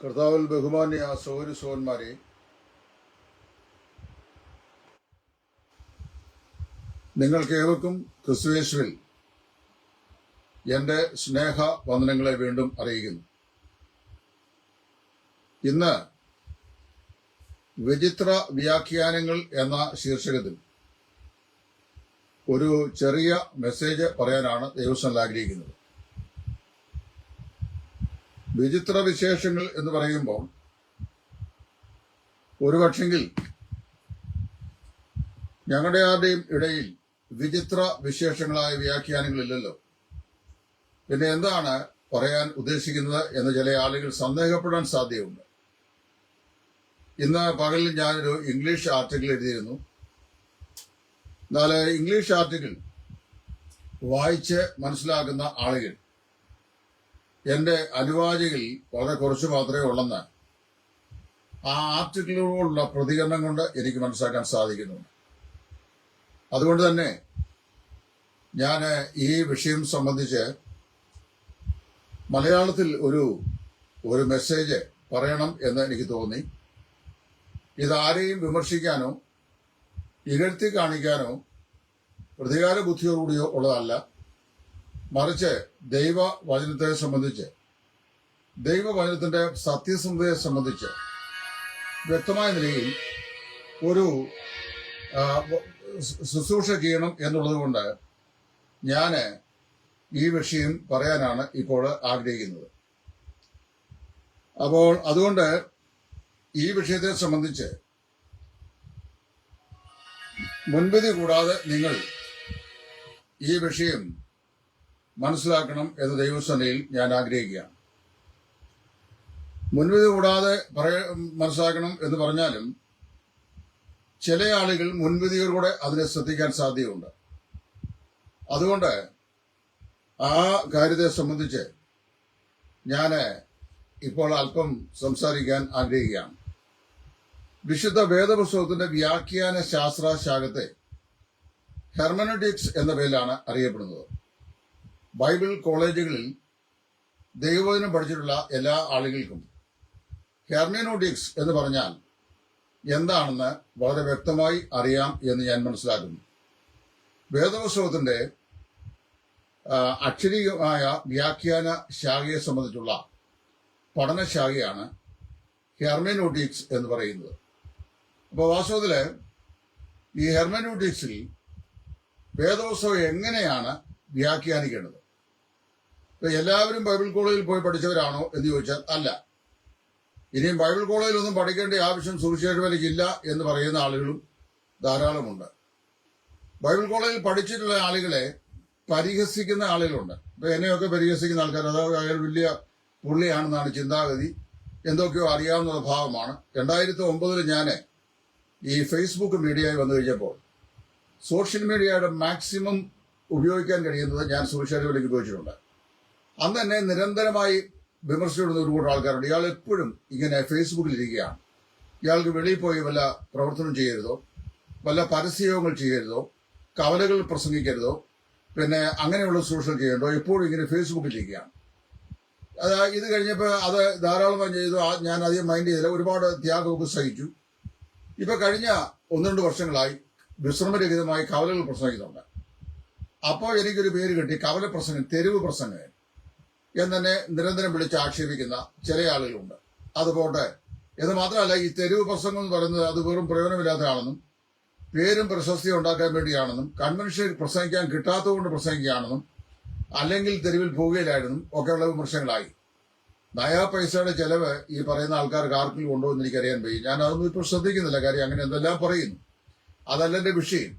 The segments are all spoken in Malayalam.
കർത്താവിൽ ബഹുമാന്യ സഹോദരന്മാരെ, നിങ്ങൾക്ക് ഏവർക്കും ക്രിസ്തുയേശുവിൽ എൻ്റെ സ്നേഹ വന്ദനങ്ങളെ വീണ്ടും അറിയിക്കുന്നു. ഇന്ന് വിചിത്ര വ്യാഖ്യാനങ്ങൾ എന്ന ശീർഷകത്തിൽ ഒരു ചെറിയ മെസ്സേജ് പറയാനാണ് ദൈവസ്ഥനിൽ ആഗ്രഹിക്കുന്നത്. വിചിത്ര വിശേഷങ്ങൾ എന്ന് പറയുമ്പോൾ ഒരുപക്ഷെങ്കിൽ ഞങ്ങളുടെ ആരുടെയും ഇടയിൽ വിചിത്ര വിശേഷങ്ങളായ വ്യാഖ്യാനങ്ങളില്ലല്ലോ. പിന്നെ എന്താണ് പറയാൻ ഉദ്ദേശിക്കുന്നത് എന്ന് ചില ആളുകൾ സന്ദേഹപ്പെടാൻ സാധ്യതയുണ്ട്. ഇന്ന് പകലിൽ ഞാനൊരു ഇംഗ്ലീഷ് ആർട്ടിക്കിൾ എഴുതിയിരുന്നു. എന്നാൽ ഇംഗ്ലീഷ് ആർട്ടിക്കിൾ വായിച്ച് മനസ്സിലാക്കുന്ന ആളുകൾ എൻ്റെ അനുവാചികളിൽ വളരെ കുറച്ച് മാത്രമേ ഉള്ളെന്ന് ആ ആർട്ടിക്കിളിനോടുള്ള പ്രതികരണം കൊണ്ട് എനിക്ക് മനസ്സിലാക്കാൻ സാധിക്കുന്നുണ്ട്. അതുകൊണ്ട് തന്നെ ഞാൻ ഈ വിഷയം സംബന്ധിച്ച് മലയാളത്തിൽ ഒരു മെസ്സേജ് പറയണം എന്ന് എനിക്ക് തോന്നി. ഇതാരെയും വിമർശിക്കാനോ ഇകഴ്ത്തി കാണിക്കാനോ പ്രതികാര ബുദ്ധിയോടുകൂടിയോ ഉള്ളതല്ല, മറിച്ച് ദൈവവചനത്തെ സംബന്ധിച്ച്, ദൈവവചനത്തിന്റെ സത്യസന്ധതയെ സംബന്ധിച്ച് വ്യക്തമായ നിലയിൽ ഒരു ശുശ്രൂഷ ചെയ്യണം എന്നുള്ളത് കൊണ്ട് ഞാൻ ഈ വിഷയം പറയാനാണ് ഇപ്പോൾ ആഗ്രഹിക്കുന്നത്. അപ്പോൾ അതുകൊണ്ട് ഈ വിഷയത്തെ സംബന്ധിച്ച് മുൻവിധി കൂടാതെ നിങ്ങൾ ഈ വിഷയം മനസ്സിലാക്കണം എന്ന് ദൈവസഭയിൽ ഞാൻ ആഗ്രഹിക്കുകയാണ്. മുൻവിധി കൂടാതെ മനസ്സിലാക്കണം എന്ന് പറഞ്ഞാലും ചില ആളുകൾ മുൻവിധിയോടുകൂടെ അതിനെ ശ്രദ്ധിക്കാൻ സാധ്യതയുണ്ട്. അതുകൊണ്ട് ആ കാര്യത്തെ സംബന്ധിച്ച് ഞാൻ ഇപ്പോൾ അല്പം സംസാരിക്കാൻ ആഗ്രഹിക്കുകയാണ്. വിശുദ്ധ വേദപുസ്തകത്തിന്റെ വ്യാഖ്യാന ശാസ്ത്ര ശാഖത്തെ ഹെർമനോട്ടിക്സ് എന്ന പേരിലാണ് അറിയപ്പെടുന്നത്. ബൈബിൾ കോളേജുകളിൽ ദൈവവചനം പഠിച്ചിട്ടുള്ള എല്ലാ ആളുകൾക്കും ഹെർമനോട്ടിക്സ് എന്ന് പറഞ്ഞാൽ എന്താണെന്ന് വളരെ വ്യക്തമായി അറിയാം എന്ന് ഞാൻ മനസ്സിലാക്കുന്നു. വേദപുസ്തകത്തിന്റെ അക്ഷരീയമായ വ്യാഖ്യാന ശാഖയെ സംബന്ധിച്ചുള്ള പഠനശാഖയാണ് ഹെർമനോട്ടിക്സ് എന്ന് പറയുന്നത്. അപ്പോൾ വാസ്തവത്തില് ഈ ഹെർമനോട്ടിക്സിൽ വേദപുസ്തകം എങ്ങനെയാണ് വ്യാഖ്യാനിക്കേണ്ടത്? എല്ലാവരും ബൈബിൾ കോളേജിൽ പോയി പഠിച്ചവരാണോ എന്ന് ചോദിച്ചാൽ അല്ല. ഇനിയും ബൈബിൾ കോളേജിലൊന്നും പഠിക്കേണ്ട ആവശ്യം സുവിശേഷവേലയ്ക്കില്ല എന്ന് പറയുന്ന ആളുകളും ധാരാളമുണ്ട്. ബൈബിൾ കോളേജിൽ പഠിച്ചിട്ടുള്ള ആളുകളെ പരിഹസിക്കുന്ന ആളുകളുണ്ട്. ഇപ്പൊ എന്നെയൊക്കെ പരിഹസിക്കുന്ന ആൾക്കാർ, അതായത് അയാൾ വലിയ പുള്ളിയാണെന്നാണ് ചിന്താഗതി, എന്തൊക്കെയോ അറിയാവുന്ന ഭാവമാണ്. 2009 ഞാൻ ഈ ഫേസ്ബുക്ക് മീഡിയയിൽ വന്നു കഴിഞ്ഞപ്പോൾ സോഷ്യൽ മീഡിയയുടെ മാക്സിമം ഉപയോഗിക്കാൻ കഴിയുന്നത് ഞാൻ സുവിശേഷവേലയ്ക്ക് ഉപയോഗിച്ചിട്ടുണ്ട്. അന്ന് തന്നെ നിരന്തരമായി വിമർശിച്ചിടുന്ന ഒരു കൂട്ടം ആൾക്കാരുണ്ട്. ഇയാൾ എപ്പോഴും ഇങ്ങനെ ഫേസ്ബുക്കിൽ ഇരിക്കുകയാണ്, ഇയാൾക്ക് വെളിയിൽ പോയി വല്ല പ്രവർത്തനം ചെയ്യരുതോ, വല്ല പരസ്യയോഗങ്ങൾ ചെയ്യരുതോ, കവലകൾ പ്രസംഗിക്കരുതോ, പിന്നെ അങ്ങനെയുള്ള സോഷ്യൽ ചെയ്യണ്ടോ, എപ്പോഴും ഇങ്ങനെ ഫേസ്ബുക്കിൽ ഇരിക്കുകയാണ്. ഇത് കഴിഞ്ഞപ്പോൾ അത് ധാരാളമായി ചെയ്തു. ഞാൻ അധികം മൈൻഡ് ചെയ്തില്ല, ഒരുപാട് ത്യാഗമൊക്കെ സഹിച്ചു. ഇപ്പൊ കഴിഞ്ഞ 1-2 വർഷങ്ങളായി വിശ്രമരഹിതമായി കവലകൾ പ്രസംഗിക്കുന്നുണ്ട്. അപ്പോൾ എനിക്കൊരു പേര് കിട്ടി, കവല പ്രസംഗം, തെരുവ് പ്രസംഗം എന്ന് തന്നെ നിരന്തരം വിളിച്ച് ആക്ഷേപിക്കുന്ന ചില ആളുകളുണ്ട്. അതുപോട്ടെ, എന്ന് മാത്രമല്ല, ഈ തെരുവ് പ്രസംഗം എന്ന് പറയുന്നത് അത് വെറും പ്രയോജനമില്ലാത്തതാണെന്നും പേരും പ്രശസ്തിയും ഉണ്ടാക്കാൻ വേണ്ടിയാണെന്നും കൺവെൻഷൻ പ്രസംഗിക്കാൻ കിട്ടാത്തതുകൊണ്ട് പ്രസംഗിക്കുകയാണെന്നും അല്ലെങ്കിൽ തെരുവിൽ പോവുകയിലായിരുന്നും ഒക്കെയുള്ള വിമർശനങ്ങളായി. നയാ പൈസയുടെ ചെലവ് ഈ പറയുന്ന ആൾക്കാർക്ക് ആർക്കെങ്കിലും ഉണ്ടോ എന്ന് എനിക്കറിയാൻ പോയി. ഞാൻ അതൊന്നും ഇപ്പോൾ ശ്രദ്ധിക്കുന്നില്ല, കാര്യം അങ്ങനെ എന്തെല്ലാം പറയുന്നു, അതല്ല എന്റെ വിഷയം.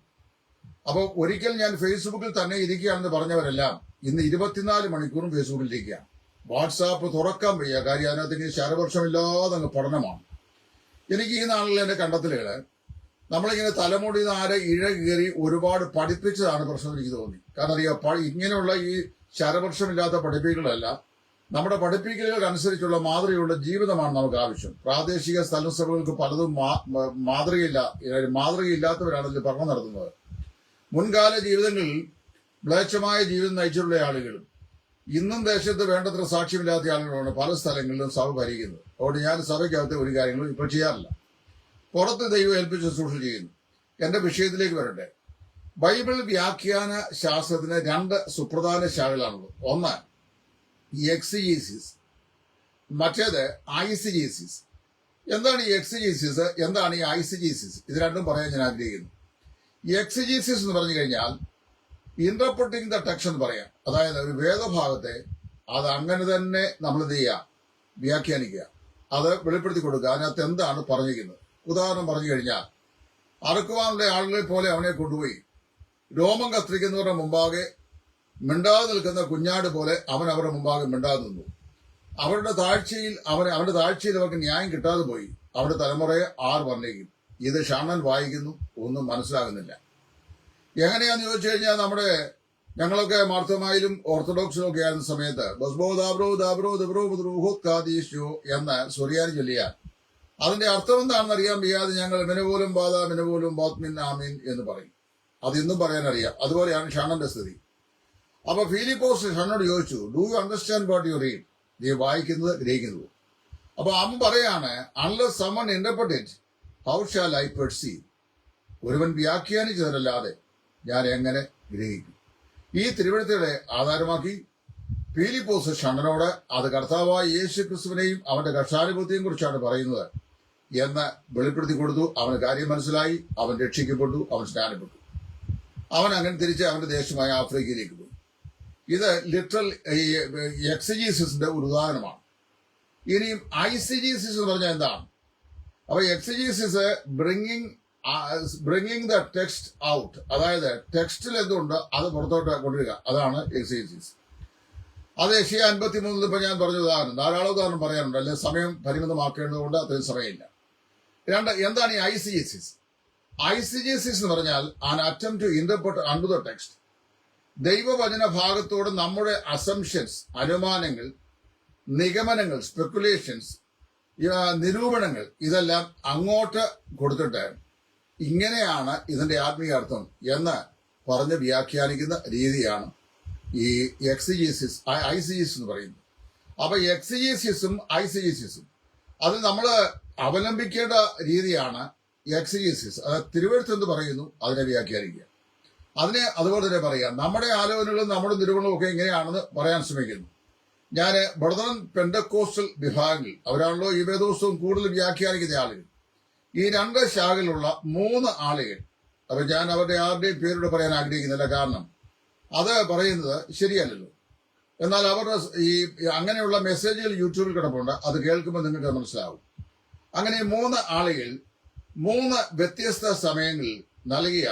അപ്പോൾ ഒരിക്കൽ ഞാൻ ഫേസ്ബുക്കിൽ തന്നെ ഇരിക്കുകയാണെന്ന് പറഞ്ഞവരെല്ലാം ഇന്ന് 24 മണിക്കൂറും ഫേസ്ബുക്കിൽ ഇരിക്കുകയാണ്. വാട്സാപ്പ് തുറക്കാൻ വയ്യ, കാര്യം അതിനകത്ത് ഇങ്ങനെ ശരവർഷമില്ലാതെ അങ്ങ് പഠനമാണ്. എനിക്ക് ഈ നാളിൽ എന്റെ കണ്ടെത്തലുകള് നമ്മളിങ്ങനെ തലമുടി ആരെ ഇഴ കയറി ഒരുപാട് പഠിപ്പിച്ചതാണ് പ്രശ്നം എനിക്ക് തോന്നി. കാരണം അറിയാം, ഇങ്ങനെയുള്ള ഈ ശരവർഷമില്ലാത്ത പഠിപ്പിക്കലല്ല, നമ്മുടെ പഠിപ്പിക്കലുകൾക്കനുസരിച്ചുള്ള മാതൃകയുള്ള ജീവിതമാണ് നമുക്ക് ആവശ്യം. പ്രാദേശിക സ്ഥലസഭകൾക്ക് പലതും മാതൃകയില്ലാത്തവരാണ് ഇതിൽ പഠനം നടത്തുന്നത്. മുൻകാല ജീവിതങ്ങളിൽ മ്ലേച്ഛമായ ജീവിതം നയിച്ചിട്ടുള്ള ആളുകളും ഇന്നും ദേശത്ത് വേണ്ടത്ര സാക്ഷ്യമില്ലാത്ത ആളുകളാണ് പല സ്ഥലങ്ങളിലും സഭ ഭരിക്കുന്നത്. അതുകൊണ്ട് ഞാൻ സഭയ്ക്കകത്ത് ഒരു കാര്യങ്ങളും ഇപ്പോൾ ചെയ്യാറില്ല. പുറത്ത് ദൈവം ഏൽപ്പിച്ച് ശുശ്രൂഷ ചെയ്യുന്നു. എന്റെ വിഷയത്തിലേക്ക് വരട്ടെ. ബൈബിൾ വ്യാഖ്യാന ശാസ്ത്രത്തിന് രണ്ട് സുപ്രധാന ശാഖകളാണുള്ളത്. ഒന്ന് എക്സിജീസിസ്, മറ്റേത് ഐസിജീസിസ്. എന്താണ് ഈ എക്സിജീസിസ്, എന്താണ് ഈ ഐസിജീസിസ്? ഇത് രണ്ടും പറയാൻ ഞാൻ ആഗ്രഹിക്കുന്നു. ഈ എക്സിജീസിസ് എന്ന് പറഞ്ഞു കഴിഞ്ഞാൽ ഇന്റർപ്രറ്റിംഗ് ദ ടെക്സ്റ്റ് എന്ന് പറയാം. അതായത് ഒരു വേദഭാഗത്തെ അത് അങ്ങനെ തന്നെ നമ്മൾ എന്ത് ചെയ്യുക, വ്യാഖ്യാനിക്കുക, അത് വെളിപ്പെടുത്തി കൊടുക്കുക, അതിനകത്ത് എന്താണ് പറഞ്ഞിരിക്കുന്നത്. ഉദാഹരണം പറഞ്ഞു കഴിഞ്ഞാൽ, അറുക്കുവാനുള്ള ആളുകളെ പോലെ അവനെ കൊണ്ടുപോയി രോമം കത്തിരിക്കുന്നവരുടെ മുമ്പാകെ മിണ്ടാതെ നിൽക്കുന്ന കുഞ്ഞാട് പോലെ അവൻ അവരുടെ മുമ്പാകെ മിണ്ടാതെ നിന്നു. അവരുടെ താഴ്ചയിൽ അവർക്ക് ന്യായം കിട്ടാതെ പോയി. അവരുടെ തലമുറയെ വന്നേക്കും. ഇത് ഷാണ്ണൻ വായിക്കുന്നു, ഒന്നും മനസ്സിലാകുന്നില്ല. എങ്ങനെയാന്ന് ചോദിച്ചു കഴിഞ്ഞാൽ, ഞങ്ങളൊക്കെ മാർത്തമായിലും ഓർത്തഡോക്സിലും ഒക്കെ ആയിരുന്ന സമയത്ത് എന്ന് സുറിയാനി ചൊല്ലിയാൽ അതിന്റെ അർത്ഥം എന്താണെന്ന് അറിയാൻ വയ്യാതെ ഞങ്ങൾ മിനപോലും ബാധ മിനപോലും ബാത്മിൻ ആമീൻ എന്ന് പറയും. അത് ഇന്നും പറയാൻ അറിയാം. അതുപോലെയാണ് ഷണ്ണന്റെ സ്ഥിതി. അപ്പൊ ഫിലിപ്പോസ് ഷണ്ണോട് ചോദിച്ചു, do you understand what you read? നീ വായിക്കുന്നത് ഗ്രഹിക്കുന്നത്. അപ്പൊ അവൻ പറയാണ്, unless someone interpret it how shall I perceive? ഒരുവൻ വ്യാഖ്യാനിച്ചതല്ലാതെ ഞാൻ എങ്ങനെ ഗ്രഹിക്കും? ഈ തിരുവഴുത്തുകളെ ആധാരമാക്കി ഫിലിപ്പോസ് ഷണ്ണനോട് അത് കർത്താവായ യേശു ക്രിസ്തുവിനെയും അവന്റെ കർഷാനുഭവത്തെയും കുറിച്ചാണ് പറയുന്നത് എന്ന് വെളിപ്പെടുത്തി കൊടുത്തു. അവന് കാര്യം മനസ്സിലായി. അവൻ രക്ഷിക്കപ്പെട്ടു. അവൻ സ്നാനപ്പെട്ടു. അവൻ അങ്ങനെ തിരിച്ച് അവന്റെ ദേശമായ ആഫ്രിക്കയിലേക്ക് പോയി. ഇത് ലിറ്ററൽ എക്സിജീസിന്റെ ഒരു ഉദാഹരണമാണ്. ഇനിയും ഐസിജീസിസ് എന്ന് പറഞ്ഞാൽ എന്താണ്? അപ്പൊ എക്സിജീസിസ് ബ്രിങ്ങിങ് ദ ടെക്സ്റ്റ് ഔട്ട്, അതായത് ടെക്സ്റ്റിൽ എന്തുണ്ട് അത് പുറത്തോട്ട് കൊണ്ടുവരിക, അതാണ് എക്സിജീസിസ്. അത് യെശയ്യാ 53 ഇപ്പൊ ഞാൻ പറഞ്ഞ ഉദാഹരണം, ധാരാളം ഉദാഹരണം പറയാനുണ്ട്. അല്ലെങ്കിൽ സമയം പരിമിതമാക്കേണ്ടതുകൊണ്ട് അത്രയും സമയമില്ല. എന്താണ് ഈ ഐസിജീസിസ്? ഐസിജീസിസ് എന്ന് പറഞ്ഞാൽ an attempt to interpret under the text. ദൈവവചന ഭാഗത്തോട് നമ്മുടെ അസംഷൻസ്, അനുമാനങ്ങൾ, നിഗമനങ്ങൾ, സ്പെക്കുലേഷൻസ്, നിരൂപണങ്ങൾ ഇതെല്ലാം അങ്ങോട്ട് കൊടുത്തിട്ട് ഇങ്ങനെയാണ് ഇതിന്റെ ആത്മീയാർത്ഥം എന്ന് പറഞ്ഞ് വ്യാഖ്യാനിക്കുന്ന രീതിയാണ് ഈ എക്സിജീസിസ്, ഐസിജീസിസ് എന്ന് പറയുന്നത്. അപ്പൊ എക്സിജീസിസും ഐസിജീസിസും അത് നമ്മൾ അവലംബിക്കേണ്ട രീതിയാണ് എക്സിജീസിസ്. അത് തിരുവഴുത്ത് എന്ന് പറയുന്നു, അതിനെ വ്യാഖ്യാനിക്കുക. അതിനെ അതുപോലെ തന്നെ പറയാം. നമ്മുടെ ആലോചനകളും നമ്മുടെ നിരൂപണവും ഒക്കെ എങ്ങനെയാണെന്ന് പറയാൻ ശ്രമിക്കുന്നു. ഞാൻ ബ്രദറൻ പെന്തക്കോസ്റ്റൽ വിഭാഗങ്ങൾ, അവരാണല്ലോ ഈ വേദോത്സവം കൂടുതൽ വ്യാഖ്യാനിക്കുന്ന ആളുകൾ. ഈ രണ്ട് ശാഖയിലുള്ള 3 ആളുകൾ, അപ്പൊ ഞാൻ അവരുടെ ആരുടെയും പേരോട് പറയാൻ ആഗ്രഹിക്കുന്നില്ല, കാരണം അത് പറയുന്നത് ശരിയല്ലല്ലോ. എന്നാൽ അവരുടെ ഈ അങ്ങനെയുള്ള മെസ്സേജുകൾ യൂട്യൂബിൽ കിടപ്പുണ്ട്, അത് കേൾക്കുമ്പോൾ നിങ്ങൾക്ക് മനസ്സിലാവും. അങ്ങനെ 3 ആളുകൾ 3 വ്യത്യസ്ത സമയങ്ങളിൽ നൽകിയ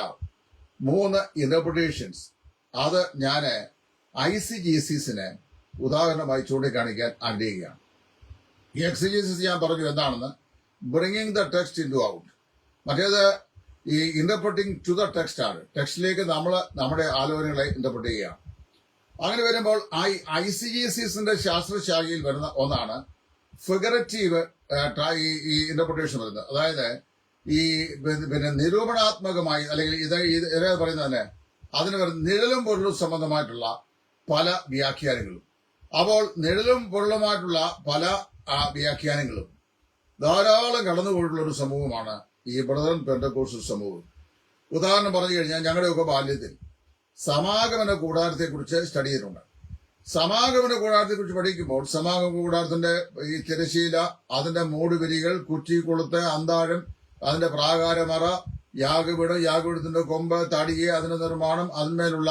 3 ഇന്റർപ്രിട്ടേഷൻസ്, അത് ഞാൻ ഐസിജീസിസിന് ഉദാഹരണമായി ചൂണ്ടിക്കാണിക്കാൻ ആഗ്രഹിക്കുകയാണ്. ഈ എക്സിജീസിസ് ഞാൻ പറഞ്ഞു എന്താണെന്ന്, bringing the text in to out. മറ്റേത് ഈ ഇന്റർപ്രറ്റിംഗ് ടു ദ ടെക്സ്റ്റ് ആണ്. ടെക്സ്റ്റിലേക്ക് നമ്മൾ നമ്മുടെ ആലോചനകളെ ഇന്റർപ്രറ്റ് ചെയ്യുകയാണ്. അങ്ങനെ വരുമ്പോൾ ഐസിജീസിന്റെ ശാസ്ത്രശാഖയിൽ വരുന്ന ഒന്നാണ് ഫിഗറേറ്റീവ് ഈ ഇന്റർപ്രിട്ടേഷൻ വരുന്നത്. അതായത് ഈ നിരൂപണാത്മകമായി, അല്ലെങ്കിൽ ഇത് പറയുന്നത് തന്നെ അതിന് വരുന്ന നിഴലും പൊരുളും സംബന്ധമായിട്ടുള്ള പല വ്യാഖ്യാനങ്ങളും. അപ്പോൾ നിഴലും പൊരുളുമായിട്ടുള്ള പല വ്യാഖ്യാനങ്ങളും ധാരാളം കടന്നുപോയിട്ടുള്ള ഒരു സമൂഹമാണ് ഈ ബ്രദറൻ പെന്തക്കോസ്റ്റൽ സമൂഹം. ഉദാഹരണം പറഞ്ഞു കഴിഞ്ഞാൽ, ഞങ്ങളുടെയൊക്കെ ബാല്യത്തിൽ സമാഗമന കൂടാരത്തെക്കുറിച്ച് സ്റ്റഡി ചെയ്തിട്ടുണ്ട്. സമാഗമന കൂടാരത്തെക്കുറിച്ച് പഠിക്കുമ്പോൾ സമാഗമന കൂടാരത്തിന്റെ ഈ തിരശീല, അതിന്റെ മൂടുവിരികൾ, കുറ്റി, കൊളുത്ത്, അന്താഴം, അതിന്റെ പ്രാകാരമറ, യാഗപീഠത്തിന്റെ കൊമ്പ്, തടിയെ, അതിന്റെ നിർമ്മാണം, അതിന്മേലുള്ള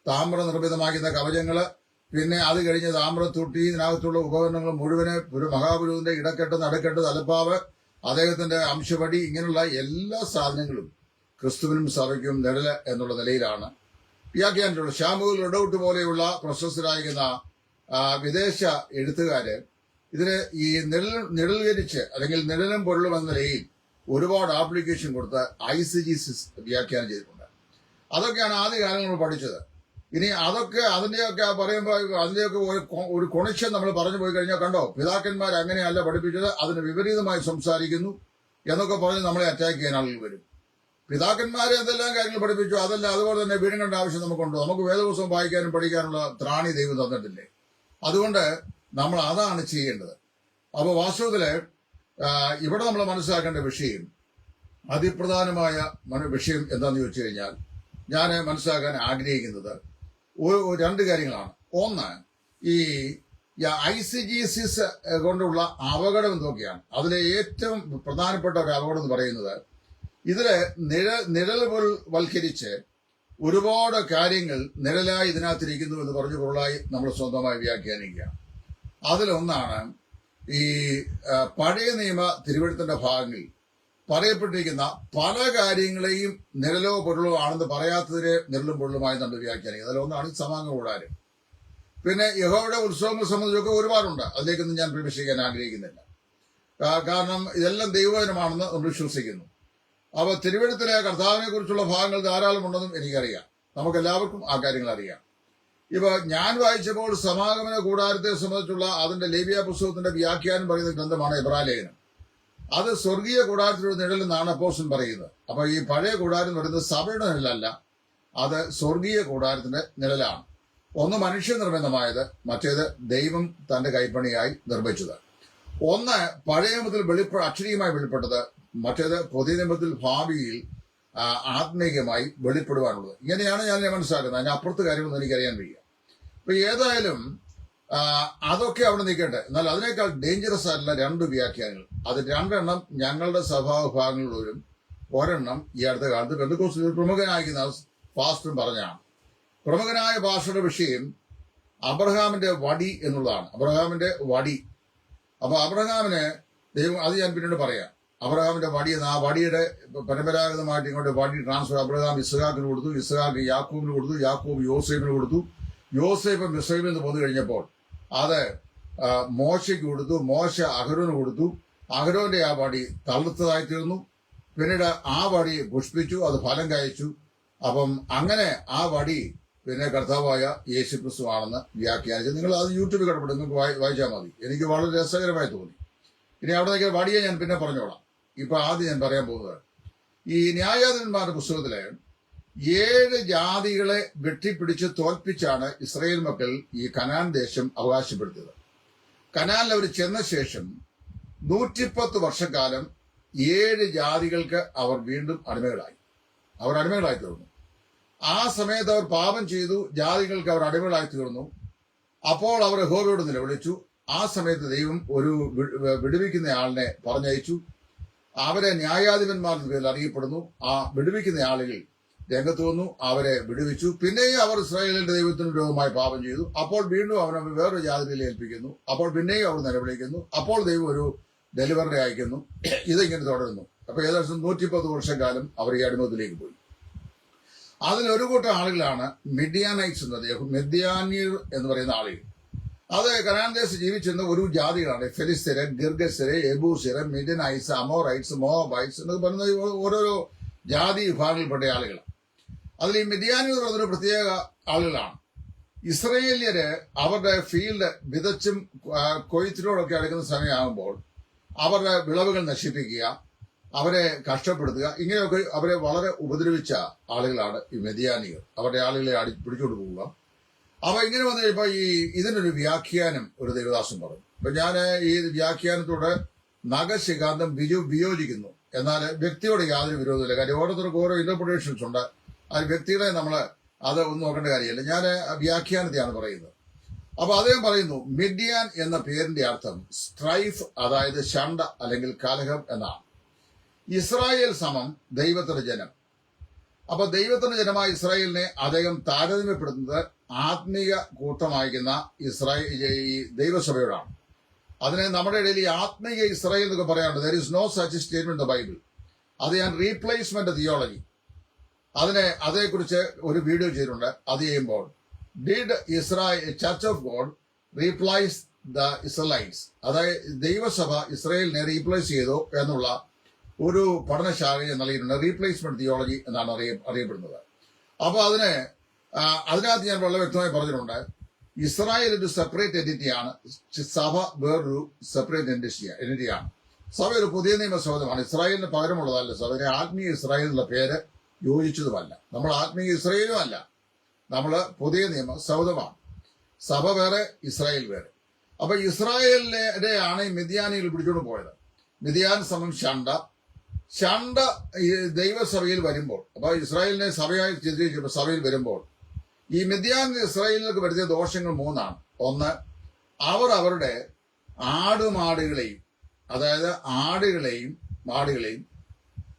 താമ്ര നിർമ്മിതമാക്കുന്ന കവചങ്ങള്, പിന്നെ അത് കഴിഞ്ഞ് താമ്രത്തൊട്ടി, ഇതിനകത്തുള്ള ഉപകരണങ്ങൾ മുഴുവന് ഒരു മഹാപുരുവിന്റെ ഇടക്കെട്ട്, നടുക്കെട്ട്, തലപ്പാവ്, അദ്ദേഹത്തിന്റെ അംശപടി, ഇങ്ങനെയുള്ള എല്ലാ സാധനങ്ങളും ക്രിസ്തുവിനും സഭയ്ക്കും നിഴല് എന്നുള്ള നിലയിലാണ് വ്യാഖ്യാനിച്ചിട്ടുള്ളത്. ഷാമുൽ റെഡൌട്ട് പോലെയുള്ള പ്രശസ്തരായിരിക്കുന്ന വിദേശ എഴുത്തുകാര് ഇതിന് ഈ നിഴൽകരിച്ച്, അല്ലെങ്കിൽ നിഴലും പൊരുളും എന്ന നിലയിൽ ഒരുപാട് ആപ്ലിക്കേഷൻ കൊടുത്ത് ഐസിജീസിസ് വ്യാഖ്യാനം ചെയ്തിട്ടുണ്ട്. അതൊക്കെയാണ് ആദ്യകാലങ്ങൾ പഠിച്ചത്. ഇനി അതിന്റെയൊക്കെ പറയുമ്പോൾ അതിന്റെയൊക്കെ ഒരു കൊണിക്ഷൻ നമ്മൾ പറഞ്ഞു പോയി കഴിഞ്ഞാൽ, കണ്ടോ, പിതാക്കന്മാർ അങ്ങനെയല്ല പഠിപ്പിച്ചത്, അതിന് വിപരീതമായി സംസാരിക്കുന്നു എന്നൊക്കെ പറഞ്ഞ് നമ്മളെ അറ്റാക്ക് ചെയ്യാൻ ആളുകൾ വരും. പിതാക്കന്മാരെ എന്തെല്ലാം കാര്യങ്ങൾ പഠിപ്പിച്ചു, അതല്ല അതുപോലെ തന്നെ വിഴുങ്ങേണ്ട ആവശ്യം നമുക്കുണ്ടോ? നമുക്ക് വേദപുസ്തകം വായിക്കാനും പഠിക്കാനുള്ള ത്രാണി ദൈവം തന്നിട്ടില്ലേ? അതുകൊണ്ട് നമ്മൾ അതാണ് ചെയ്യേണ്ടത്. അപ്പോൾ വാസ്തവത്തില് ഇവിടെ നമ്മൾ മനസ്സിലാക്കേണ്ട വിഷയം, അതിപ്രധാനമായ വിഷയം എന്താണെന്ന് ചോദിച്ചു കഴിഞ്ഞാൽ, ഞാൻ മനസ്സിലാക്കാൻ ആഗ്രഹിക്കുന്നത് രണ്ട് കാര്യങ്ങളാണ്. ഒന്ന്, ഈ ICGCs കൊണ്ടുള്ള അപകടം എന്തൊക്കെയാണ്. അതിലെ ഏറ്റവും പ്രധാനപ്പെട്ട ഒരു അപകടം എന്ന് പറയുന്നത്, ഇതില് നിഴൽവൽക്കരിച്ച് ഒരുപാട് കാര്യങ്ങൾ നിഴലായി ഇതിനകത്തിരിക്കുന്നു എന്ന് പറഞ്ഞു പൊരുളായി നമ്മൾ സ്വന്തമായി വ്യാഖ്യാനിക്കുക. അതിലൊന്നാണ് ഈ പഴയ നിയമ തിരുവെഴുത്തിന്റെ ഭാഗങ്ങളിൽ പറയപ്പെട്ടിരിക്കുന്ന പല കാര്യങ്ങളെയും നിഴലോ പൊരുളോ ആണെന്ന് പറയാത്തതിന് നിഴലും പൊരുളുമായി നമ്മൾ വ്യാഖ്യാനിക്കുന്നത്. അതിലൊന്നാണ് ഈ സമാഗമ കൂടാരം. പിന്നെ യഹോവയുടെ ഉത്സവങ്ങൾ സംബന്ധിച്ചൊക്കെ ഒരുപാടുണ്ട്, അതിലേക്കൊന്നും ഞാൻ പ്രവേശിക്കാൻ ആഗ്രഹിക്കുന്നില്ല. കാരണം ഇതെല്ലാം ദൈവവചനമാണെന്ന് നമ്മൾ വിശ്വസിക്കുന്നു. അപ്പോൾ തിരുവെഴുത്തിലെ കർത്താവിനെ കുറിച്ചുള്ള ഭാഗങ്ങൾ ധാരാളം ഉണ്ടെന്നും എനിക്കറിയാം. നമുക്കെല്ലാവർക്കും ആ കാര്യങ്ങൾ അറിയാം. ഇപ്പൊ ഞാൻ വായിച്ചപ്പോൾ സമാഗമന കൂടാരത്തെ സംബന്ധിച്ചുള്ള അതിന്റെ ലേവ്യ പുസ്തകത്തിന്റെ വ്യാഖ്യാനം പറയുന്ന ഗ്രന്ഥമാണ് എബ്രായലേഖനം. അത് സ്വർഗീയ കൂടാരത്തിലൊരു നിഴലെന്നാണ് അപ്പോസ്തലൻ പറയുന്നത്. അപ്പൊ ഈ പഴയ കൂടാരം എന്ന് പറയുന്നത് സഭയുടെ നിഴലല്ല, അത് സ്വർഗീയ കൂടാരത്തിന്റെ നിഴലാണ്. ഒന്ന് മനുഷ്യനിർമ്മിതമായത്, മറ്റേത് ദൈവം തന്റെ കൈപ്പണിയായി നിർമ്മിച്ചത്. ഒന്ന് പഴയ നിയമത്തിൽ അക്ഷരീയമായി വെളിപ്പെട്ടത്, മറ്റേത് പുതിയ നിയമത്തിൽ ഭാവിയിൽ ആത്മീയമായി വെളിപ്പെടുവാനുള്ളത്. ഇങ്ങനെയാണ് ഞാൻ മനസ്സിലാക്കുന്നത്. അതിന് അപ്പുറത്ത് കാര്യമൊന്നും എനിക്കറിയാൻ വയ്യ. അപ്പൊ ഏതായാലും അതൊക്കെ അവിടെ നിൽക്കട്ടെ. എന്നാൽ അതിനേക്കാൾ ഡേഞ്ചറസ് ആയിട്ടുള്ള രണ്ട് വ്യാഖ്യാനങ്ങൾ, അത് രണ്ടെണ്ണം ഞങ്ങളുടെ സഭാവിഭാഗങ്ങളിലും ഒരെണ്ണം ഈ അടുത്ത കാലത്ത് പെന്തക്കോസ്തിൽ പ്രമുഖനായിരിക്കുന്ന പാസ്റ്ററും പറഞ്ഞാണ്. പ്രമുഖനായ പാസ്റ്ററുടെ വിഷയം അബ്രഹാമിന്റെ വടി എന്നുള്ളതാണ്. അബ്രഹാമിന്റെ വടി. അപ്പൊ അബ്രഹാമിന് ദൈവം, അത് ഞാൻ പിന്നീട് പറയാം. അബ്രഹാമിന്റെ വടി എന്ന ആ വടിയുടെ പരമ്പരാഗതമായിട്ട് ഇങ്ങോട്ട് വടി ട്രാൻസ്ഫർ. അബ്രഹാം ഇസ്ഹാക്കിന് കൊടുത്തു, ഇസ്ഹാക്ക് യാക്കൂബിന് കൊടുത്തു, യാക്കൂബ് യോസേഫിന് കൊടുത്തു, യോസേഫ് മിസ്രയീമിൽ നിന്ന് പോന്നു കഴിഞ്ഞപ്പോൾ അത് മോശയ്ക്ക് കൊടുത്തു, മോശ അഹരോന് കൊടുത്തു. അഹരോന്റെ ആ വടി തളുത്തതായി തീർന്നു. പിന്നീട് ആ വടി പുഷ്പിച്ചു, അത് ഫലം കായ്ച്ചു. അപ്പം അങ്ങനെ ആ വടി പിന്നെ കർത്താവായ യേശുക്രിസ്തു ആണെന്ന് വ്യാഖ്യാനിച്ചു. നിങ്ങൾ അത് യൂട്യൂബിൽ കിടപ്പുണ്ട്, നിങ്ങൾക്ക് വായിച്ചാൽ മതി. എനിക്ക് വളരെ രസകരമായി തോന്നി. ഇനി അവിടെ നിൽക്കുന്ന വടിയെ ഞാൻ പിന്നെ പറഞ്ഞോളാം. ഇപ്പൊ ആദ്യം ഞാൻ പറയാൻ പോകുന്നത്, ഈ ന്യായാധിപന്മാരുടെ പുസ്തകത്തിലെ 7 ജാതികളെ വെട്ടിപ്പിടിച്ച് തോൽപ്പിച്ചാണ് ഇസ്രായേൽ മക്കൾ ഈ കനാൻ ദേശം അവകാശപ്പെടുത്തിയത്. കനാനിൽ അവർ ചെന്ന ശേഷം 110 വർഷക്കാലം 7 ജാതികൾക്ക് അവർ വീണ്ടും അടിമകളായി തീർന്നു. ആ സമയത്ത് അവർ പാപം ചെയ്തു, ജാതികൾക്ക് അവർ അടിമകളായി തീർന്നു. അപ്പോൾ അവർ യഹോവയോട് നിലവിളിച്ചു. ആ സമയത്ത് ദൈവം ഒരു വിടുവിക്കുന്ന ആളിനെ പറഞ്ഞയച്ചു. അവരെ ന്യായാധിപന്മാരുടെ പേരിൽ അറിയപ്പെടുന്നു. ആ വിടുവിക്കുന്ന ആളുകൾ രംഗത്ത് വന്നു, അവരെ വിടുവിച്ചു. പിന്നെയും അവർ ഇസ്രായേലിന്റെ ദൈവത്തിന് വിരോധമായി പാപം ചെയ്തു. അപ്പോൾ വീണ്ടും അവനെ വേറൊരു ജാതിയിൽ ഏൽപ്പിക്കുന്നു. അപ്പോൾ പിന്നെയും അവർ നിലവിളിക്കുന്നു. അപ്പോൾ ദൈവം ഒരു ഡെലിവറി അയക്കുന്നു. ഇതിങ്ങനെ തുടരുന്നു. അപ്പൊ ഏകദേശം 110 വർഷക്കാലം അവർ ഈ അടിമത്തിലേക്ക് പോയി. അതിലൊരു കൂട്ടം ആളുകളാണ് മിഡിയാനൈറ്റ്സ് എന്നത്, മിദ്യാന്യർ എന്ന് പറയുന്ന ആളുകൾ. അത് കനാൻ ദേശത്ത് ജീവിച്ചിരുന്ന ഒരു ജാതികളാണ്. ഫെലിസ്തര്, ഗിർഗസ്യര്, എബൂസ്യര്, മിഡിയനൈറ്റ്സ്, അമോറൈറ്റ്സ്, മോവാബൈറ്റ്സ് എന്നൊക്കെ പറയുന്ന ഓരോരോ ജാതി വിഭാഗങ്ങളിൽപ്പെട്ട ആളുകൾ. അതിൽ ഈ മിദ്യാന്യർ എന്ന് പറയുന്നൊരു പ്രത്യേക ആളുകളാണ്. ഇസ്രയേല്യര് അവരുടെ ഫീൽഡ് വിതച്ചും കൊയ്ത്തിനോടൊക്കെ അടുക്കുന്ന സമയമാകുമ്പോൾ അവരുടെ വിളവുകൾ നശിപ്പിക്കുക, അവരെ കഷ്ടപ്പെടുത്തുക, ഇങ്ങനെയൊക്കെ അവരെ വളരെ ഉപദ്രവിച്ച ആളുകളാണ് ഈ മിദ്യാനിയർ. അവരുടെ ആളുകളെ പിടിച്ചോണ്ട് പോവുക. അപ്പൊ ഇങ്ങനെ വന്നു കഴിയുമ്പോ ഇതിനൊരു വ്യാഖ്യാനം ഒരു ദേവദാസൻ പറഞ്ഞു. അപ്പൊ ഞാൻ ഈ വ്യാഖ്യാനത്തോട് നഖശികാന്തം വിയോജിക്കുന്നു. എന്നാൽ വ്യക്തിയോട് യാതൊരു വിരോധമില്ല. കാര്യം ഓരോരുത്തർക്കും ഓരോ ഇന്റർപ്രിട്ടേഷൻസ് ഉണ്ട്. അത് വ്യക്തികളെ നമ്മൾ അത് ഒന്നും നോക്കേണ്ട കാര്യമില്ല. ഞാൻ വ്യാഖ്യാനത്തെയാണ് പറയുന്നത്. അപ്പൊ അദ്ദേഹം പറയുന്നു, മിഡിയാൻ എന്ന പേരിന്റെ അർത്ഥം സ്ട്രൈഫ്, അതായത് ശണ്ട അല്ലെങ്കിൽ കലഹം എന്നാണ്. ഇസ്രായേൽ സമം ദൈവത്തിന്റെ ജനം. അപ്പൊ ദൈവത്തിന്റെ ജനമായ ഇസ്രായേലിനെ അദ്ദേഹം താരതമ്യപ്പെടുത്തുന്നത് ആത്മീയ കൂട്ടമായിരിക്കുന്ന ഈ ദൈവസഭയോടാണ്. അതിനെ നമ്മുടെ ഇടയിൽ ഈ ആത്മീയ ഇസ്രായേൽ എന്നൊക്കെ പറയാറുണ്ട്. There is no such statement the Bible. അത് ഞാൻ റീപ്ലേസ്മെന്റ് തിയോളജി, അതേക്കുറിച്ച് ഒരു വീഡിയോ ചെയ്തിട്ടുണ്ട്. അത് ചെയ്യുമ്പോൾ did church of God replace the Israelites, അതായത് ദൈവസഭ ഇസ്രായേലിനെ റീപ്ലേസ് ചെയ്തോ എന്നുള്ള ഒരു പഠനശാഖയെ നൽകിയിട്ടുണ്ട്. റീപ്ലേസ്മെന്റ് തിയോളജി എന്നാണ് അറിയപ്പെടുന്നത്. അപ്പൊ അതിനകത്ത് ഞാൻ വളരെ വ്യക്തമായി പറഞ്ഞിട്ടുണ്ട്, ഇസ്രായേൽ ഒരു സെപ്പറേറ്റ് എൻറ്റിറ്റിയാണ്, സഭ വേറൊരു സെപ്പറേറ്റ് എൻറ്റിറ്റിയാണ്. സഭ ഒരു പുതിയ നിയമ സൗധമാണ്. ഇസ്രായേലിന് പകരമുള്ളതല്ല സഭ. ആത്മീയ ഇസ്രായേൽ എന്നുള്ള പേര് യോജിച്ചതുമല്ല. നമ്മൾ ആത്മീയ ഇസ്രായേലും അല്ല, നമ്മൾ പുതിയ നിയമ സൗധമാണ്. സഭ വേറെ, ഇസ്രായേൽ വേറെ. അപ്പൊ ഇസ്രായേലിനെയാണ് ഈ മിദ്യാനികൾ പിടിച്ചോണ്ട് പോയത്. മിദ്യാൻ സമം ഷണ്ട ഈ ദൈവസഭയിൽ വരുമ്പോൾ, അപ്പൊ ഇസ്രായേലിനെ സഭയായി ചിത്രീകരിച്ചപ്പോൾ സഭയിൽ വരുമ്പോൾ ഈ മിദ്യാൻ ഇസ്രായേലിലേക്ക് വരുത്തിയ ദോഷങ്ങൾ 3 ഒന്ന്, അവർ അവരുടെ ആടുമാടുകളെയും, അതായത് ആടുകളെയും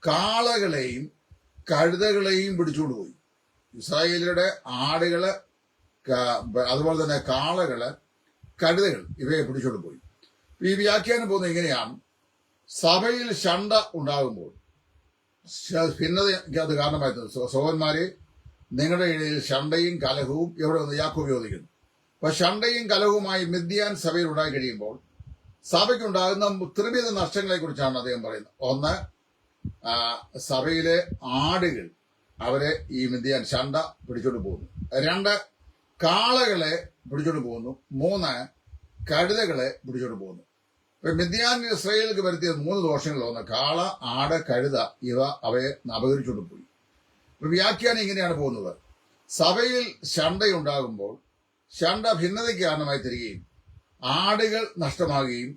കാളകളെയും കഴുതകളെയും പിടിച്ചുകൊണ്ട് പോയി. ഇസ്രായേലിയുടെ ആടുകള്, അതുപോലെ തന്നെ കാളകള്, കഴുതകൾ ഇവയെ പിടിച്ചുകൊണ്ട് പോയി. ഈ വ്യാഖ്യാനം പോകുന്നത് ഇങ്ങനെയാണ്: സഭയിൽ ഷണ്ട ഉണ്ടാകുമ്പോൾ ഭിന്നതയ്ക്ക് അത് കാരണമായി സഹോദരന്മാരെ, നിങ്ങളുടെ ഇടയിൽ ഷണ്ടയും കലഹവും എവിടെ നിന്ന് യാക്കോബ് ചോദിക്കുന്നു. അപ്പൊ ഷണ്ടയും കലഹവുമായി മിദ്യാൻ സഭയിൽ ഉണ്ടായി കഴിയുമ്പോൾ സഭയ്ക്കുണ്ടാകുന്ന ത്രിവിധ നഷ്ടങ്ങളെ കുറിച്ചാണ് അദ്ദേഹം പറയുന്നത്. ഒന്ന്, സഭയിലെ ആടുകൾ അവരെ ഈ മിദ്യാൻ ഷണ്ട പിടിച്ചോണ്ട് പോകുന്നു. 2, കാളകളെ പിടിച്ചോണ്ട് പോകുന്നു. 3, കഴുതകളെ പിടിച്ചോണ്ട് പോകുന്നു. ഇപ്പൊ മിദ്യാൻ ഇസ്രായേലിലേക്ക് വരുത്തിയ 3 ദോഷങ്ങൾ: ഒന്ന്, കാള, ആട്, കഴുത ഇവ അവയെ അപഹരിച്ചുകൊണ്ട് പോയി. ഇപ്പൊ വ്യാഖ്യാനം ഇങ്ങനെയാണ് പോകുന്നത്: സഭയിൽ ഷണ്ടയുണ്ടാകുമ്പോൾ ഷണ്ട ഭിന്നതയ്ക്ക് കാരണമായി തരികയും ആടുകൾ നഷ്ടമാകുകയും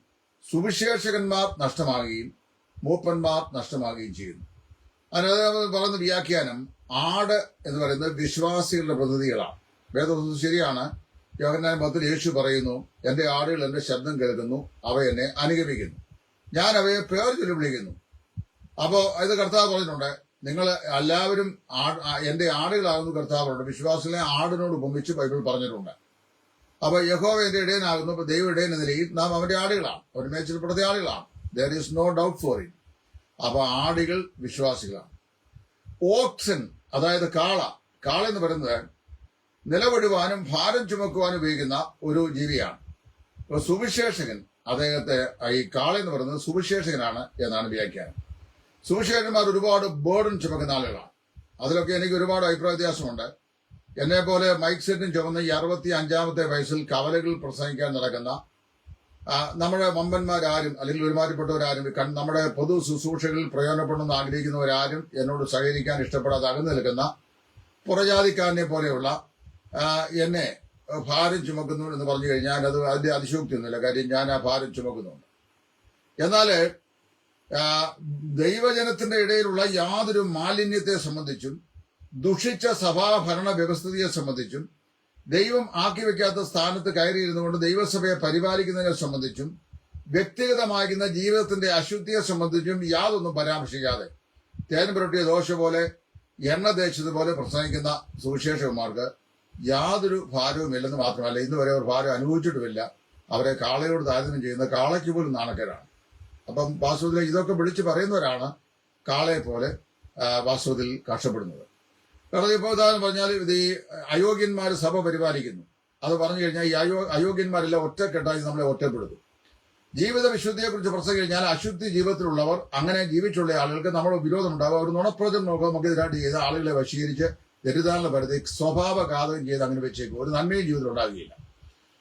സുവിശേഷകന്മാർ നഷ്ടമാകുകയും മൂപ്പന്മാർ നഷ്ടമാകുകയും ചെയ്യുന്നു. അതിനകത്ത് പറയുന്ന വ്യാഖ്യാനം, ആട് എന്ന് പറയുന്നത് വിശ്വാസികളുടെ പ്രതിനിധികളാണ്. വേദപുസ്തകം ശരിയാണ്. യോഹന്നാൻ 10 യേശു പറയുന്നു, എന്റെ ആടുകൾ എന്റെ ശബ്ദം കേൾക്കുന്നു, അവ എന്നെ അനുഗമിക്കുന്നു, ഞാൻ അവയെ പേർ ചൊല്ലി വിളിക്കുന്നു. അപ്പോ ഇത് കർത്താവ് പറഞ്ഞിട്ടുണ്ട്, നിങ്ങൾ എല്ലാവരും എന്റെ ആടുകളാകുന്നു കർത്താവ് പറഞ്ഞിട്ടുണ്ട്. വിശ്വാസികളെ ആടിനോട് ഉപമിച്ച് ബൈബിൾ പറഞ്ഞിട്ടുണ്ട്. അപ്പൊ യഹോവ എന്റെ ഇടയനാകുന്നു. അപ്പൊ ദൈവ ഇടയൻ എന്ന നിലയിൽ നാം അവന്റെ ആടുകളാണ്, അവർ മേച്ചിൽപ്പെടുത്ത ആടുകളാണ്. There is no doubt for it. അപ്പൊ ആടുകൾ വിശ്വാസികളാണ്. ഓക്സൻ, അതായത് കാള എന്ന് പറയുന്നത് നിലവിടുവാനും ഭാരം ചുമക്കുവാനും ഉപയോഗിക്കുന്ന ഒരു ജീവിയാണ്. അപ്പൊ സുവിശേഷകൻ, അദ്ദേഹത്തെ ഈ കാള എന്ന് പറയുന്നത് സുവിശേഷകനാണ് എന്നാണ് വ്യാഖ്യാനം. സുവിശേഷകന്മാർ ഒരുപാട് ബേർഡൻ ചുമക്കുന്ന ആളുകളാണ്. അതിലൊക്കെ എനിക്ക് ഒരുപാട് അഭിപ്രായ വ്യത്യാസമുണ്ട്. എന്നെ പോലെ മൈക്ക് സെറ്റും ചുമന്ന് ഈ 65-ാമത്തെ വയസ്സിൽ കവലകൾ പ്രസംഗിക്കാൻ നടക്കുന്ന നമ്മുടെ വമ്പന്മാരാരും അല്ലെങ്കിൽ ഒരുമാതിരിപ്പെട്ടവരാരും നമ്മുടെ പൊതു ശുശ്രൂഷകളിൽ പ്രയോജനപ്പെടണമെന്ന് ആഗ്രഹിക്കുന്നവരാരും എന്നോട് സഹകരിക്കാൻ ഇഷ്ടപ്പെടാതെ അകന്നു നിൽക്കുന്ന പുറജാതിക്കാരനെ പോലെയുള്ള എന്നെ ഭാരം ചുമക്കുന്നു എന്ന് പറഞ്ഞു കഴിഞ്ഞാൽ അത് അതിന്റെ അതിശോക്തിയൊന്നുമില്ല. കാര്യം ഞാൻ ആ ഭാരം ചുമക്കുന്നുണ്ട്. എന്നാല് ദൈവജനത്തിന്റെ ഇടയിലുള്ള യാതൊരു മാലിന്യത്തെ സംബന്ധിച്ചും ദുഷിച്ച സഭാഭരണ വ്യവസ്ഥിതിയെ സംബന്ധിച്ചും ദൈവം ആക്കി വെക്കാത്ത സ്ഥാനത്ത് കയറിയിരുന്നുകൊണ്ട് ദൈവസഭയെ പരിപാലിക്കുന്നതിനെ സംബന്ധിച്ചും വ്യക്തിഗതമാകുന്ന ജീവിതത്തിന്റെ അശുദ്ധിയെ സംബന്ധിച്ചും യാതൊന്നും പരാമർശിക്കാതെ തേൻ പുരട്ടിയ ദോശ പോലെ എണ്ണ തേച്ചതുപോലെ പ്രസംഗിക്കുന്ന സുവിശേഷകന്മാർക്ക് യാതൊരു ഭാരവുമില്ലെന്ന് മാത്രമല്ല, ഇന്ന് വരെ അവർ ഭാരം അനുഭവിച്ചിട്ടുമില്ല. അവരെ കാളയോട് താരതമ്യം ചെയ്യുന്ന കാളയ്ക്ക് പോലും നാണക്കേടാണ്. അപ്പം വാസ്തവത്തിൽ ഇതൊക്കെ വിളിച്ചു പറയുന്നവരാണ് കാളയെ പോലെ വാസ്തവത്തിൽ കഷ്ടപ്പെടുന്നത്. കാരണം ഇപ്പോൾ ഉദാഹരണം പറഞ്ഞാൽ ഇത് ഈ അയോഗ്യന്മാർ സഭ പരിപാലിക്കുന്നു. അത് പറഞ്ഞു കഴിഞ്ഞാൽ ഈ അയോഗ്യന്മാരെല്ലാം ഒറ്റക്കെട്ടായി നമ്മളെ ഒറ്റപ്പെടുത്തും. ജീവിത വിശുദ്ധിയെക്കുറിച്ച് പ്രസംഗം കഴിഞ്ഞാൽ അശുദ്ധി ജീവിതത്തിലുള്ളവർ, അങ്ങനെ ജീവിച്ചുള്ള ആളുകൾക്ക് നമ്മുടെ വിരോധമുണ്ടാകും. അവർ നുണപ്രചരണം നോക്കുക, നമുക്കെതിരായിട്ട് ചെയ്ത് ആളുകളെ വശീകരിച്ച് തെറ്റിദ്ധാരണ പരത്തി സ്വഭാവഘാതകം ചെയ്ത് അങ്ങനെ വെച്ചേക്കും. ഒരു നന്മയും ജീവിതത്തിൽ ഉണ്ടാകുകയില്ല.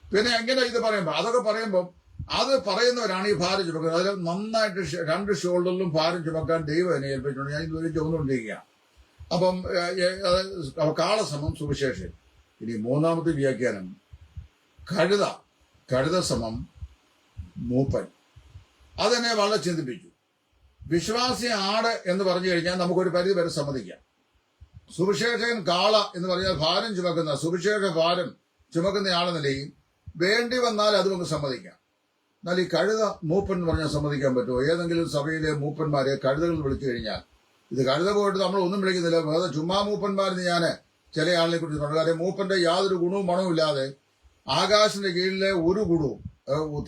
പിന്നെ എങ്ങനെ ഇത് പറയുമ്പോൾ അതൊക്കെ പറയുമ്പോൾ അത് പറയുന്നവരാണ് ഈ ഭാരം ചുമക്കുന്നത്. അതിൽ നന്നായിട്ട് 2 ഷോൾഡറിലും ഭാരം ചുമക്കാൻ ദൈവം എന്നെ ഏൽപ്പിച്ചിട്ടുണ്ട്. ഞാൻ ഇതുവരെ ചുമന്നുകൊണ്ടിരിക്കുകയാണ്. അപ്പം കാളസമം സുവിശേഷൻ. ഇനി 3ാമത്തെ വ്യാഖ്യാനം, കഴുത സമം മൂപ്പൻ. അതെന്നെ വളരെ ചിന്തിപ്പിച്ചു. വിശ്വാസി ആട് എന്ന് പറഞ്ഞു കഴിഞ്ഞാൽ നമുക്കൊരു പരിധി വരെ സമ്മതിക്കാം. സുവിശേഷകൻ കാള എന്ന് പറഞ്ഞാൽ ഭാരം ചുമക്കുന്ന, സുവിശേഷ ഭാരം ചുമക്കുന്നയാളെന്ന നിലയിൽ വേണ്ടി വന്നാൽ അത് നമുക്ക് സമ്മതിക്കാം. എന്നാൽ ഈ കഴുത മൂപ്പൻ എന്ന് പറഞ്ഞാൽ സമ്മതിക്കാൻ പറ്റുമോ? ഏതെങ്കിലും സഭയിലെ മൂപ്പന്മാരെ കഴുതകൾ വിളിച്ചു കഴിഞ്ഞാൽ, ഇത് കഴുത പോയിട്ട് നമ്മൾ ഒന്നും വിളിക്കുന്നില്ല, വേറെ ചുമ്മാ മൂപ്പന്മാരെന്ന് ഞാൻ ചില ആളിനെ കുറിച്ച് പറഞ്ഞു. കാര്യം മൂപ്പന്റെ യാതൊരു ഗുണവും മണവും ഇല്ലാതെ ആകാശത്തിന്റെ കീഴിലെ ഒരു ഗുണവും,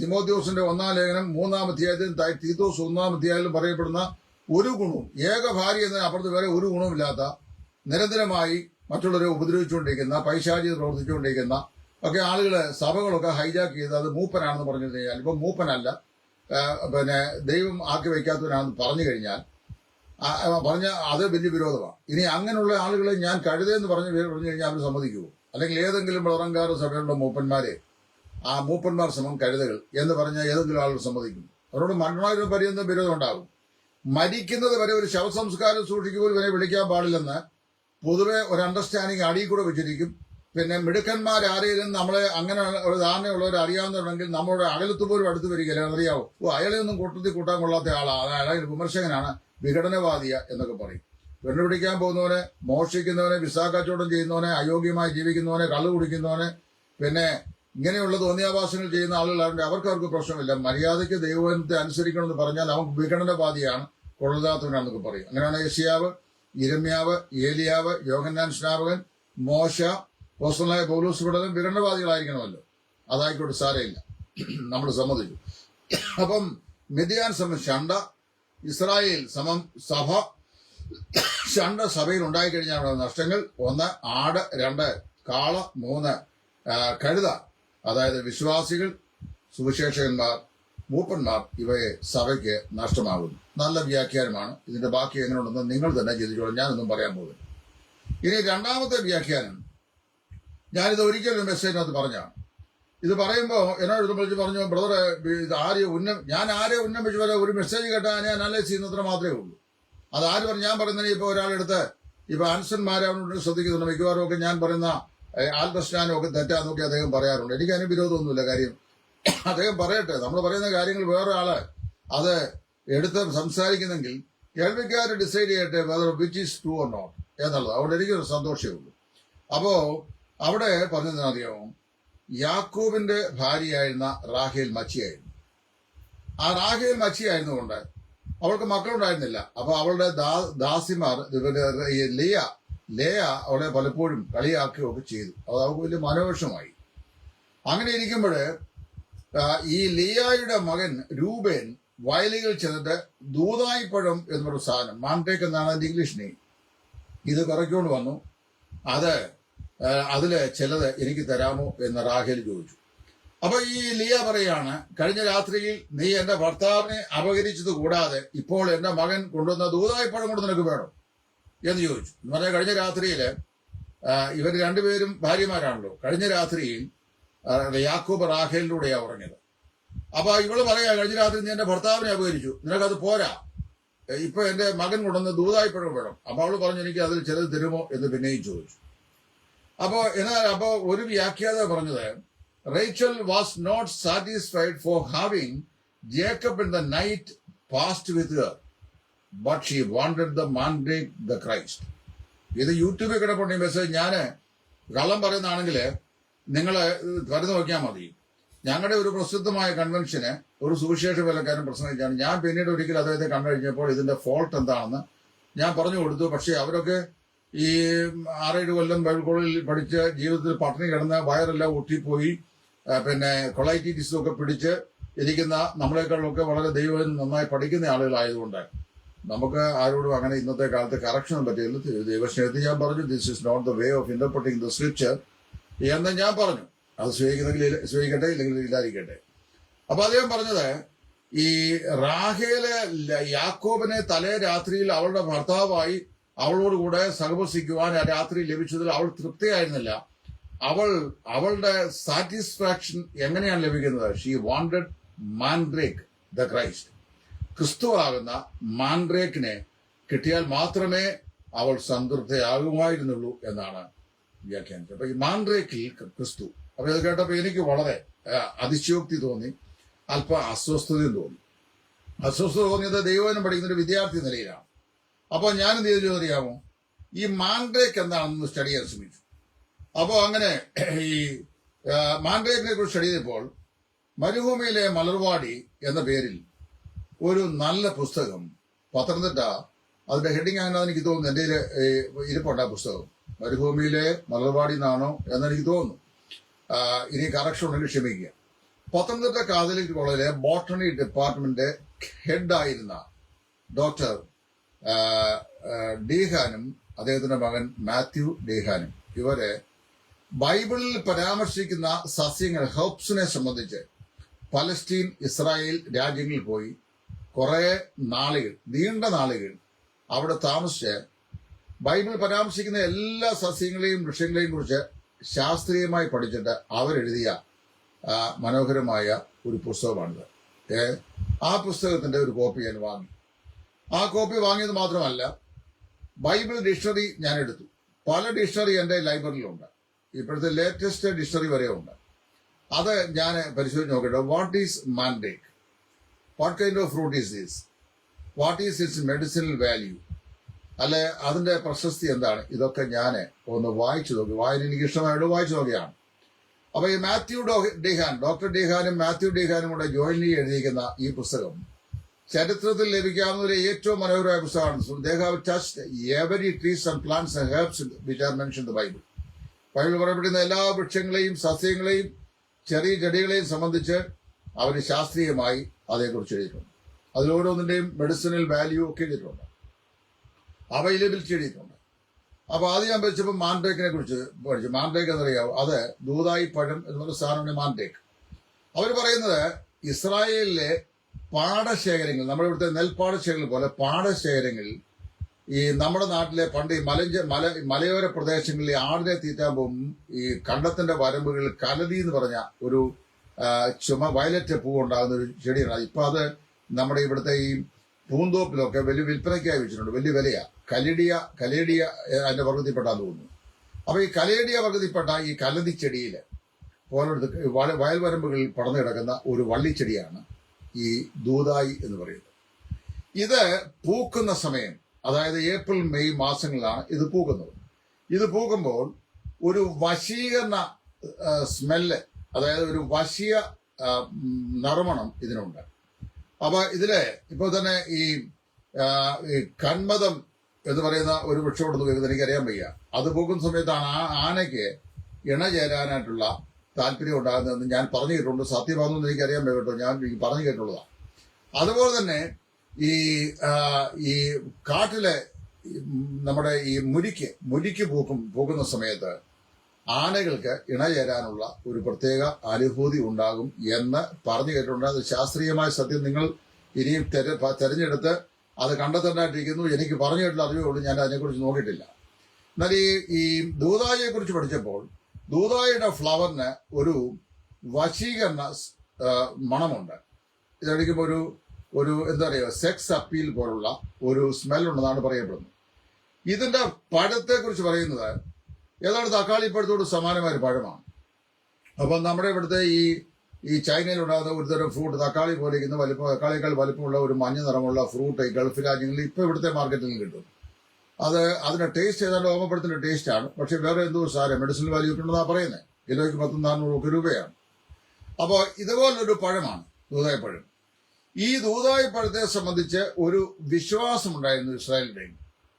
തിമോഥെയോസിന്റെ 1-ാം ലേഖനം 3-ാം അധ്യായത്തിലും തീത്തോസ് 1-ാം അധ്യായത്തിലും പറയപ്പെടുന്ന ഒരു ഗുണവും, ഏക ഭാര്യ എന്നതിന് അപ്പുറത്ത് വേറെ ഒരു ഗുണവുമില്ലാത്ത, നിരന്തരമായി മറ്റുള്ളവരെ ഉപദ്രവിച്ചുകൊണ്ടിരിക്കുന്ന, പൈശാചികത പ്രവർത്തിച്ചുകൊണ്ടിരിക്കുന്ന ഒക്കെ ആളുകള് സഭകളൊക്കെ ഹൈജാക്ക് ചെയ്ത് അത് മൂപ്പനാണെന്ന് പറഞ്ഞു കഴിഞ്ഞാൽ, ഇപ്പൊ മൂപ്പനല്ല, പിന്നെ ദൈവം ആക്കി വയ്ക്കാത്തവനാണെന്ന് പറഞ്ഞു കഴിഞ്ഞാൽ അത് വലിയ വിരോധമാണ്. ഇനി അങ്ങനെയുള്ള ആളുകളെ ഞാൻ കഴുതെന്ന് പറഞ്ഞു കഴിഞ്ഞാൽ അവർ സമ്മതിക്കുമോ? അല്ലെങ്കിൽ ഏതെങ്കിലും വളറങ്കാർ സഭയുള്ള മൂപ്പന്മാരെ ആ മൂപ്പന്മാർ സമം കഴുതകൾ എന്ന് പറഞ്ഞാൽ ഏതെങ്കിലും ആളുകൾ സമ്മതിക്കും? അവരോട് മരണ പര്യന്തം വിരോധം ഉണ്ടാകും. മരിക്കുന്നത് വരെ ഒരു ശവസംസ്കാരം സൂക്ഷിക്കുമ്പോൾ ഇവരെ വിളിക്കാൻ പാടില്ലെന്ന് പൊതുവെ ഒരു അണ്ടർസ്റ്റാൻഡിങ് അടിയിൽ കൂടെ വെച്ചിരിക്കും. പിന്നെ മിടുക്കന്മാരാരെയും നമ്മളെ അങ്ങനെ ഒരു ധാരണയുള്ളവർ അറിയാവുന്നുണ്ടെങ്കിൽ നമ്മുടെ അകലത്ത് പോലും അടുത്ത് വരികയില്ല. അറിയാവോ, അയാളെ ഒന്നും കൂട്ടത്തിൽ കൂട്ടാൻ കൊള്ളാത്ത ആളാണ്, അയാൾ വിമർശകനാണ്, വിഘടനവാദിയ എന്നൊക്കെ പറയും. പെണ്ണുപിടിക്കാൻ പോകുന്നവനെ, മോഷ്ടിക്കുന്നവനെ, വിസാഖാച്ചവടം ചെയ്യുന്നവനെ, അയോഗ്യമായി ജീവിക്കുന്നവനെ, കള്ളു കുടിക്കുന്നവനെ, പിന്നെ ഇങ്ങനെയുള്ള തോന്നിയാഭാസങ്ങൾ ചെയ്യുന്ന ആളുകളാണെങ്കിൽ അവർക്ക് പ്രശ്നമില്ല. മര്യാദയ്ക്ക് ദൈവത്തെ അനുസരിക്കണമെന്ന് പറഞ്ഞാൽ അവൻ വിഘടനവാദിയാണ്, കൊള്ളരുതാത്തവനാണെന്നൊക്കെ പറയും. അങ്ങനെയാണ് യെശയ്യാവ്, യിരെമ്യാവ്, ഏലിയാവ്, യോഹന്നാൻ സ്നാപകൻ, മോശ, അപ്പോസ്തലനായ പൗലോസ് ഇവിടെയും വിഘടനവാദികളായിരിക്കണമല്ലോ. അതായിക്കോട്ടെ, സാരമില്ല, നമ്മൾ സമ്മതിച്ചു. അപ്പം മിദ്യാൻ സമം ഷണ്ട, ഇസ്രായേൽ സമം സഭ. ഷണ്ട സഭയിൽ ഉണ്ടായിക്കഴിഞ്ഞാൽ നഷ്ടങ്ങൾ: 1 ആട്, 2 കാള, 3 കഴുത. അതായത് വിശ്വാസികൾ, സുവിശേഷകന്മാർ, മൂപ്പന്മാർ, ഇവയെ സഭയ്ക്ക് നഷ്ടമാകുന്നു. നല്ല വ്യാഖ്യാനമാണ്. ഇതിന്റെ ബാക്കി എങ്ങനെയുണ്ടെന്ന് നിങ്ങൾ തന്നെ ചിന്തിച്ചോളൂ, ഞാനൊന്നും പറയാൻ പോകുന്നു. ഇനി രണ്ടാമത്തെ വ്യാഖ്യാനം, ഞാനിത് ഒരിക്കലും മെസ്സേജിനകത്ത് പറഞ്ഞാണ്. ഇത് പറയുമ്പോൾ എന്നോട് വിളിച്ച് പറഞ്ഞു, ബ്രദറെ, ഞാൻ ആരെ ഉന്നമിച്ച് വരെ ഒരു മെസ്സേജ് കേട്ടാൽ ഞാൻ അനലൈസ് ചെയ്യുന്നത്ര മാത്രമേ ഉള്ളൂ. അതാര് പറഞ്ഞു? ഞാൻ പറയുന്നതിന് ഇപ്പോൾ ഒരാളെടുത്ത് ഇപ്പൊ ആൻസന്മാരെ അവനോട് ശ്രദ്ധിക്കുന്നുണ്ട്. മിക്കവാറും ഒക്കെ ഞാൻ പറയുന്ന ആൽബസ്റ്റാനും ഒക്കെ തെറ്റാന്നൊക്കെ അദ്ദേഹം പറയാറുണ്ട്. എനിക്ക് അതിന് വിരോധമൊന്നുമില്ല. കാര്യം അദ്ദേഹം പറയട്ടെ. നമ്മൾ പറയുന്ന കാര്യങ്ങൾ വേറെ ആള് അത് എടുത്ത് സംസാരിക്കുന്നെങ്കിൽ കേൾവിക്കാർ ഡിസൈഡ് ചെയ്യട്ടെ whether which is true or not എന്നുള്ളത്. അതുകൊണ്ട് എനിക്കൊരു സന്തോഷമേ ഉള്ളൂ. അപ്പോ അവിടെ പറഞ്ഞതിനറിയാമോ, യാക്കോബിന്റെ ഭാര്യയായിരുന്ന റാഹേൽ മച്ചിയായിരുന്നു. ആ റാഹേൽ മച്ചിയായിരുന്നുകൊണ്ട് അവൾക്ക് മക്കളുണ്ടായിരുന്നില്ല. അപ്പൊ അവളുടെ ദാസിമാർ ലേയ അവളെ പലപ്പോഴും കളിയാക്കുകയൊക്കെ ചെയ്തു. അത് അവൾക്ക് വലിയ മനോവിഷമായി. അങ്ങനെ ഇരിക്കുമ്പോൾ ഈ ലിയായുടെ മകൻ രൂപേൻ വയലുകൾ ചെന്നിട്ട് ദൂതായിപ്പഴം എന്നൊരു സാധനം, മാൻഡേക്ക് എന്നാണ് അതിന്റെ ഇംഗ്ലീഷ് നെയിം, ഇത് പിറക്കിക്കൊണ്ട് വന്നു. അതില് ചിലത് എനിക്ക് തരാമോ എന്ന് റാഹേൽ ചോദിച്ചു. അപ്പൊ ഈ ലിയ പറയാണ്, കഴിഞ്ഞ രാത്രിയിൽ നീ എന്റെ ഭർത്താവിനെ അപഹരിച്ചത് കൂടാതെ ഇപ്പോൾ എന്റെ മകൻ കൊണ്ടുവന്ന ദൂതായിപ്പഴം കൊണ്ട് നിനക്ക് വേണം എന്ന് ചോദിച്ചു. എന്ന് പറഞ്ഞാൽ കഴിഞ്ഞ രാത്രിയില് ഇവർ രണ്ടുപേരും ഭാര്യമാരാണല്ലോ. കഴിഞ്ഞ രാത്രിയിൽ യാക്കോബ് റാഹേലിലൂടെയാണ് ഉറങ്ങിയത്. അപ്പൊ ഇവള് പറയാ, കഴിഞ്ഞ രാത്രി നീ എന്റെ ഭർത്താവിനെ അപഹരിച്ചു, നിനക്കത് പോരാ, ഇപ്പൊ എന്റെ മകൻ കൊണ്ടുവന്ന് ദൂതായിപ്പഴം വേണം. അപ്പൊ അവള് പറഞ്ഞു, എനിക്ക് അതിൽ ചിലത് തരുമോ എന്ന് പിന്നെയും ചോദിച്ചു. അപ്പോ ഒരു വ്യാഖ്യാത പറഞ്ഞത്, Rachel was not satisfied for having Jacob in the night passed with her, but she wanted the mandrake, the Christ. ഇത് യൂട്യൂബിൽ കിടപ്പുണ്ട് ഈ മെസ്സേജ്. ഞാന് കള്ളം പറയുന്നതാണെങ്കിൽ നിങ്ങൾ കരുതി നോക്കിയാൽ മതി. ഞങ്ങളുടെ ഒരു പ്രസിദ്ധമായ കൺവെൻഷന് ഒരു സുവിശേഷ വിലക്കാരൻ പ്രസംഗിച്ചാണ്. ഞാൻ പിന്നീട് ഒരിക്കൽ അദ്ദേഹത്തെ കണ്ടു കഴിഞ്ഞപ്പോൾ ഇതിന്റെ ഫോൾട്ട് എന്താണെന്ന് ഞാൻ പറഞ്ഞു കൊടുത്തു. പക്ഷെ അവരൊക്കെ ഈ 6-7 കൊല്ലം ബൈബിൾ കോളേജിൽ പഠിച്ച് ജീവിതത്തിൽ പട്ടിണി കിടന്ന് വയറെല്ലാം ഒട്ടിപ്പോയി, പിന്നെ കൊളൈറ്റീസും ഒക്കെ പിടിച്ച് ഇരിക്കുന്ന നമ്മളെക്കാളൊക്കെ വളരെ ദൈവം നന്നായി പഠിക്കുന്ന ആളുകളായതുകൊണ്ട് നമുക്ക് ആരോടും അങ്ങനെ ഇന്നത്തെ കാലത്ത് കറക്ഷൻ പറ്റില്ല. ദൈവസ്നേഹത്തിൽ ഞാൻ പറഞ്ഞു, this is not the way of interpreting the scripture എന്ന് ഞാൻ പറഞ്ഞു. അത് സ്വീകരിക്കട്ടെ, ഇല്ലെങ്കിൽ ഇല്ലാതിരിക്കട്ടെ. അപ്പൊ അദ്ദേഹം പറഞ്ഞത്, ഈ റാഹേല് യാക്കോബിനെ തലേ രാത്രിയിൽ അവളുടെ ഭർത്താവായി അവളോടുകൂടെ സഹവസിക്കുവാൻ ആ രാത്രി ലഭിച്ചതിൽ അവൾ തൃപ്തിയായിരുന്നില്ല. അവളുടെ സാറ്റിസ്ഫാക്ഷൻ എങ്ങനെയാണ് ലഭിക്കുന്നത്? She wanted mandrake the Christ. ക്രിസ്തുവാകുന്ന മാൻഡ്രേക്കിനെ കിട്ടിയാൽ മാത്രമേ അവൾ സംതൃപ്തയാകുമായിരുന്നുള്ളൂ എന്നാണ് വ്യാഖ്യാനിച്ചത്. അപ്പൊ ഈ മാൻഡ്രേക്കിൽ ക്രിസ്തു. അപ്പൊ ഇത് കേട്ടപ്പോ എനിക്ക് വളരെ അതിശയോക്തി തോന്നി, അല്പം അസ്വസ്ഥതയും തോന്നി. അസ്വസ്ഥത തോന്നിയത് ദൈവവചനം പഠിക്കുന്ന ഒരു വിദ്യാർത്ഥി നിലയിലാണ്. അപ്പോൾ ഞാൻ എന്ത് ചെയ്തു അറിയാമോ, ഈ മാൻഡ്രേക്ക് എന്താണെന്ന് സ്റ്റഡി ചെയ്യാൻ ശ്രമിച്ചു. അപ്പോൾ അങ്ങനെ ഈ മാൻഡ്രേക്കിനെ കുറിച്ച് സ്റ്റഡി ചെയ്തപ്പോൾ മരുഭൂമിയിലെ മലർവാടി എന്ന പേരിൽ ഒരു നല്ല പുസ്തകം പത്തനംതിട്ട, അതിന്റെ ഹെഡിങ് അങ്ങനെ എനിക്ക് തോന്നുന്നു, എൻ്റെ ഇരിപ്പുണ്ട് ആ പുസ്തകം. മരുഭൂമിയിലെ മലർവാടി എന്നാണോ എന്നെനിക്ക് തോന്നുന്നു. ഇനി കറക്ഷൻ ഉണ്ടെങ്കിൽ ക്ഷമിക്കുക. പത്തനംതിട്ട കാതലിക് കോളേജിലെ ബോട്ടണി ഡിപ്പാർട്ട്മെന്റ് ഹെഡായിരുന്ന ഡോക്ടർ ഡീഹാനും അദ്ദേഹത്തിന്റെ മകൻ മാത്യു ഡീഹാനും ഇവരെ ബൈബിളിൽ പരാമർശിക്കുന്ന സസ്യങ്ങൾ, ഹെർബ്സിനെ സംബന്ധിച്ച് പലസ്തീൻ, ഇസ്രായേൽ രാജ്യങ്ങളിൽ പോയി കുറെ നാളുകൾ, നീണ്ട നാളുകൾ അവിടെ താമസിച്ച് ബൈബിൾ പരാമർശിക്കുന്ന എല്ലാ സസ്യങ്ങളെയും വൃക്ഷങ്ങളെയും കുറിച്ച് ശാസ്ത്രീയമായി പഠിച്ചിട്ട് അവരെഴുതിയ മനോഹരമായ ഒരു പുസ്തകമാണിത്. ആ പുസ്തകത്തിന്റെ ഒരു കോപ്പി ഞാൻ വാങ്ങി. ആ കോപ്പി വാങ്ങിയത് മാത്രമല്ല, ബൈബിൾ ഡിക്ഷണറി ഞാൻ എടുത്തു. പല ഡിക്ഷണറി എൻ്റെ ലൈബ്രറിയിലുണ്ട്. ഇപ്പോഴത്തെ ലേറ്റസ്റ്റ് ഡിക്ഷണറി വരെ ഉണ്ട്. അത് ഞാൻ പരിശോധിച്ച് നോക്കട്ടെ. What is Mandrake? What kind of fruit is this? What is it's medicinal value? അല്ലെ അതിന്റെ പ്രശസ്തി എന്താണ്? ഇതൊക്കെ ഞാൻ ഒന്ന് വായിച്ചു നോക്കി. വായന എനിക്ക് ഇഷ്ടമായിട്ട് വായിച്ചു നോക്കിയാണ്. അപ്പൊ ഈ ഡോക്ടർ ഡിഹാനും മാത്യു ഡിഹാനും കൂടെ ജോയിൻലി എഴുതിയിരിക്കുന്ന ഈ പുസ്തകം ചരിത്രത്തിൽ ലഭിക്കാവുന്ന ഏറ്റവും മനോഹരമായ പുസ്തകമാണ്. They have touched every trees and plants and herbs which are mentioned in the Bible. Bible പറയപ്പെടുന്ന എല്ലാ വൃക്ഷങ്ങളെയും സസ്യങ്ങളെയും ചെറിയ ചെടികളെയും സംബന്ധിച്ച് അവർ ശാസ്ത്രീയമായി അതേക്കുറിച്ച് എഴുതിയിട്ടുണ്ട്. അതിലോരോന്നിന്റെയും മെഡിസിനൽ വാല്യൂ ഒക്കെ എഴുതിയിട്ടുണ്ട്, അവൈലബിലിറ്റി എഴുതിയിട്ടുണ്ട്. അപ്പൊ ആദ്യം ഞാൻ പഠിച്ചപ്പോൾ മാൻഡ്രേക്കിനെ കുറിച്ച് പഠിച്ചു. മാൻഡ്രേക്ക് എന്നറിയാവും, അത് ദൂതായി പഴം എന്നുള്ള സാധനമാണ് മാൻഡ്രേക്ക്. അവർ പറയുന്നത് ഇസ്രായേലിലെ പാടശേഖരങ്ങൾ, നമ്മുടെ ഇവിടുത്തെ നെൽപ്പാടശേഖരങ്ങൾ പോലെ പാടശേഖരങ്ങളിൽ ഈ നമ്മുടെ നാട്ടിലെ പണ്ട് ഈ മലയോര പ്രദേശങ്ങളിൽ ആടിനെ തീറ്റാൻ പോകും ഈ കണ്ടത്തിന്റെ വരമ്പുകളിൽ കലതി എന്ന് പറഞ്ഞ ഒരു വയലറ്റ് പൂവ് ഉണ്ടാകുന്ന ഒരു ചെടിയാണ്. ഇപ്പൊ അത് നമ്മുടെ ഇവിടുത്തെ ഈ പൂന്തോപ്പിലൊക്കെ വലിയ വിൽപ്പനയ്ക്കായി വെച്ചിട്ടുണ്ട്. വലിയ വിലയാ. കലേഡിയ അതിന്റെ വർഗത്തിൽപ്പെട്ടാന്ന് തോന്നുന്നു. അപ്പൊ ഈ കലേഡിയ വർഗത്തിൽപ്പെട്ട ഈ കലതി ചെടിയില് പോലെടുത്ത് വയൽവരമ്പുകളിൽ പടർന്നു കിടക്കുന്ന ഒരു വള്ളിച്ചെടിയാണ് ഈ ദൂതായി എന്ന് പറയുന്നത്. ഇത് പൂക്കുന്ന സമയം, അതായത് ഏപ്രിൽ മെയ് മാസങ്ങളിലാണ് ഇത് പൂക്കുന്നത്. ഇത് പൂക്കുമ്പോൾ ഒരു വശീകരണ സ്മെല്ല്, അതായത് ഒരു വശ്യ നറുമണം ഇതിനുണ്ട്. അപ്പൊ ഇതില് ഇപ്പൊ തന്നെ ഈ കന്മദം എന്ന് പറയുന്ന ഒരു വൃക്ഷം കൊടുത്ത് വരുന്നത് എനിക്കറിയാൻ വയ്യ. അത് പൂക്കുന്ന സമയത്താണ് ആ ആനയ്ക്ക് ഇണ ചേരാനായിട്ടുള്ള താല്പര്യം ഉണ്ടാകുന്നതെന്ന് ഞാൻ പറഞ്ഞു കേട്ടിട്ടുണ്ട്. സത്യമാണെന്ന് എനിക്കറിയാൻ വയ്യ കേട്ടോ, ഞാൻ പറഞ്ഞു കേട്ടുള്ളതാണ്. അതുപോലെ തന്നെ ഈ കാട്ടിലെ നമ്മുടെ ഈ മുരിക്ക് പൂക്കുന്ന സമയത്ത് ആനകൾക്ക് ഇണചേരാനുള്ള ഒരു പ്രത്യേക അനുഭൂതി ഉണ്ടാകും എന്ന് പറഞ്ഞു കേട്ടിട്ടുണ്ട്. അത് ശാസ്ത്രീയമായ സത്യം നിങ്ങൾ ഇനിയും തെരഞ്ഞെടുത്ത് അത് കണ്ടെത്തേണ്ടതായിട്ടിരിക്കുന്നു. എനിക്ക് പറഞ്ഞു കേട്ടുള്ള അറിവേ ഉള്ളൂ, ഞാൻ അതിനെക്കുറിച്ച് നോക്കിയിട്ടില്ല. എന്നാൽ ഈ ദൂതായിയെ കുറിച്ച് പഠിച്ചപ്പോൾ ദൂതായിയുടെ ഫ്ലവറിന് ഒരു വശീകരണ മണമുണ്ട്. ഇതടിക്കുമ്പോൾ ഒരു എന്താ പറയുക, സെക്സ് അപ്പീൽ പോലുള്ള ഒരു സ്മെല്ലുണ്ടെന്നാണ് പറയപ്പെടുന്നത്. ഇതിന്റെ പഴത്തെ കുറിച്ച് പറയുന്നത് ഏതാണ്ട് തക്കാളി പഴത്തോട് സമാനമായ ഒരു പഴമാണ്. അപ്പം നമ്മുടെ ഇവിടുത്തെ ഈ ചൈനയിൽ ഉണ്ടാകുന്ന ഒരുതരം ഫ്രൂട്ട് തക്കാളി പോലെ ഇരിക്കുന്ന തക്കാളിയേക്കാൾ വലിപ്പമുള്ള ഒരു മഞ്ഞ നിറമുള്ള ഫ്രൂട്ട് ഈ ഗൾഫ് രാജ്യങ്ങളിൽ ഇപ്പൊ ഇവിടുത്തെ മാർക്കറ്റിൽ കിട്ടും. അതിന്റെ ടേസ്റ്റ് ഏതാണ്ട് ഓമപ്പഴത്തിന്റെ ടേസ്റ്റ് ആണ്. പക്ഷെ വേറെ എന്തോ സാരം മെഡിസിനൽ വാല്യൂ ഉണ്ടെന്നാണ് പറയുന്നത്. കിലോയ്ക്ക് 400 രൂപയാണ്. അപ്പോൾ ഇതുപോലൊരു പഴമാണ് ദൂതായിപ്പഴം. ഈ ദൂതായിപ്പഴത്തെ സംബന്ധിച്ച് ഒരു വിശ്വാസം ഉണ്ടായിരുന്നു ഇസ്രായേലിന്റെ.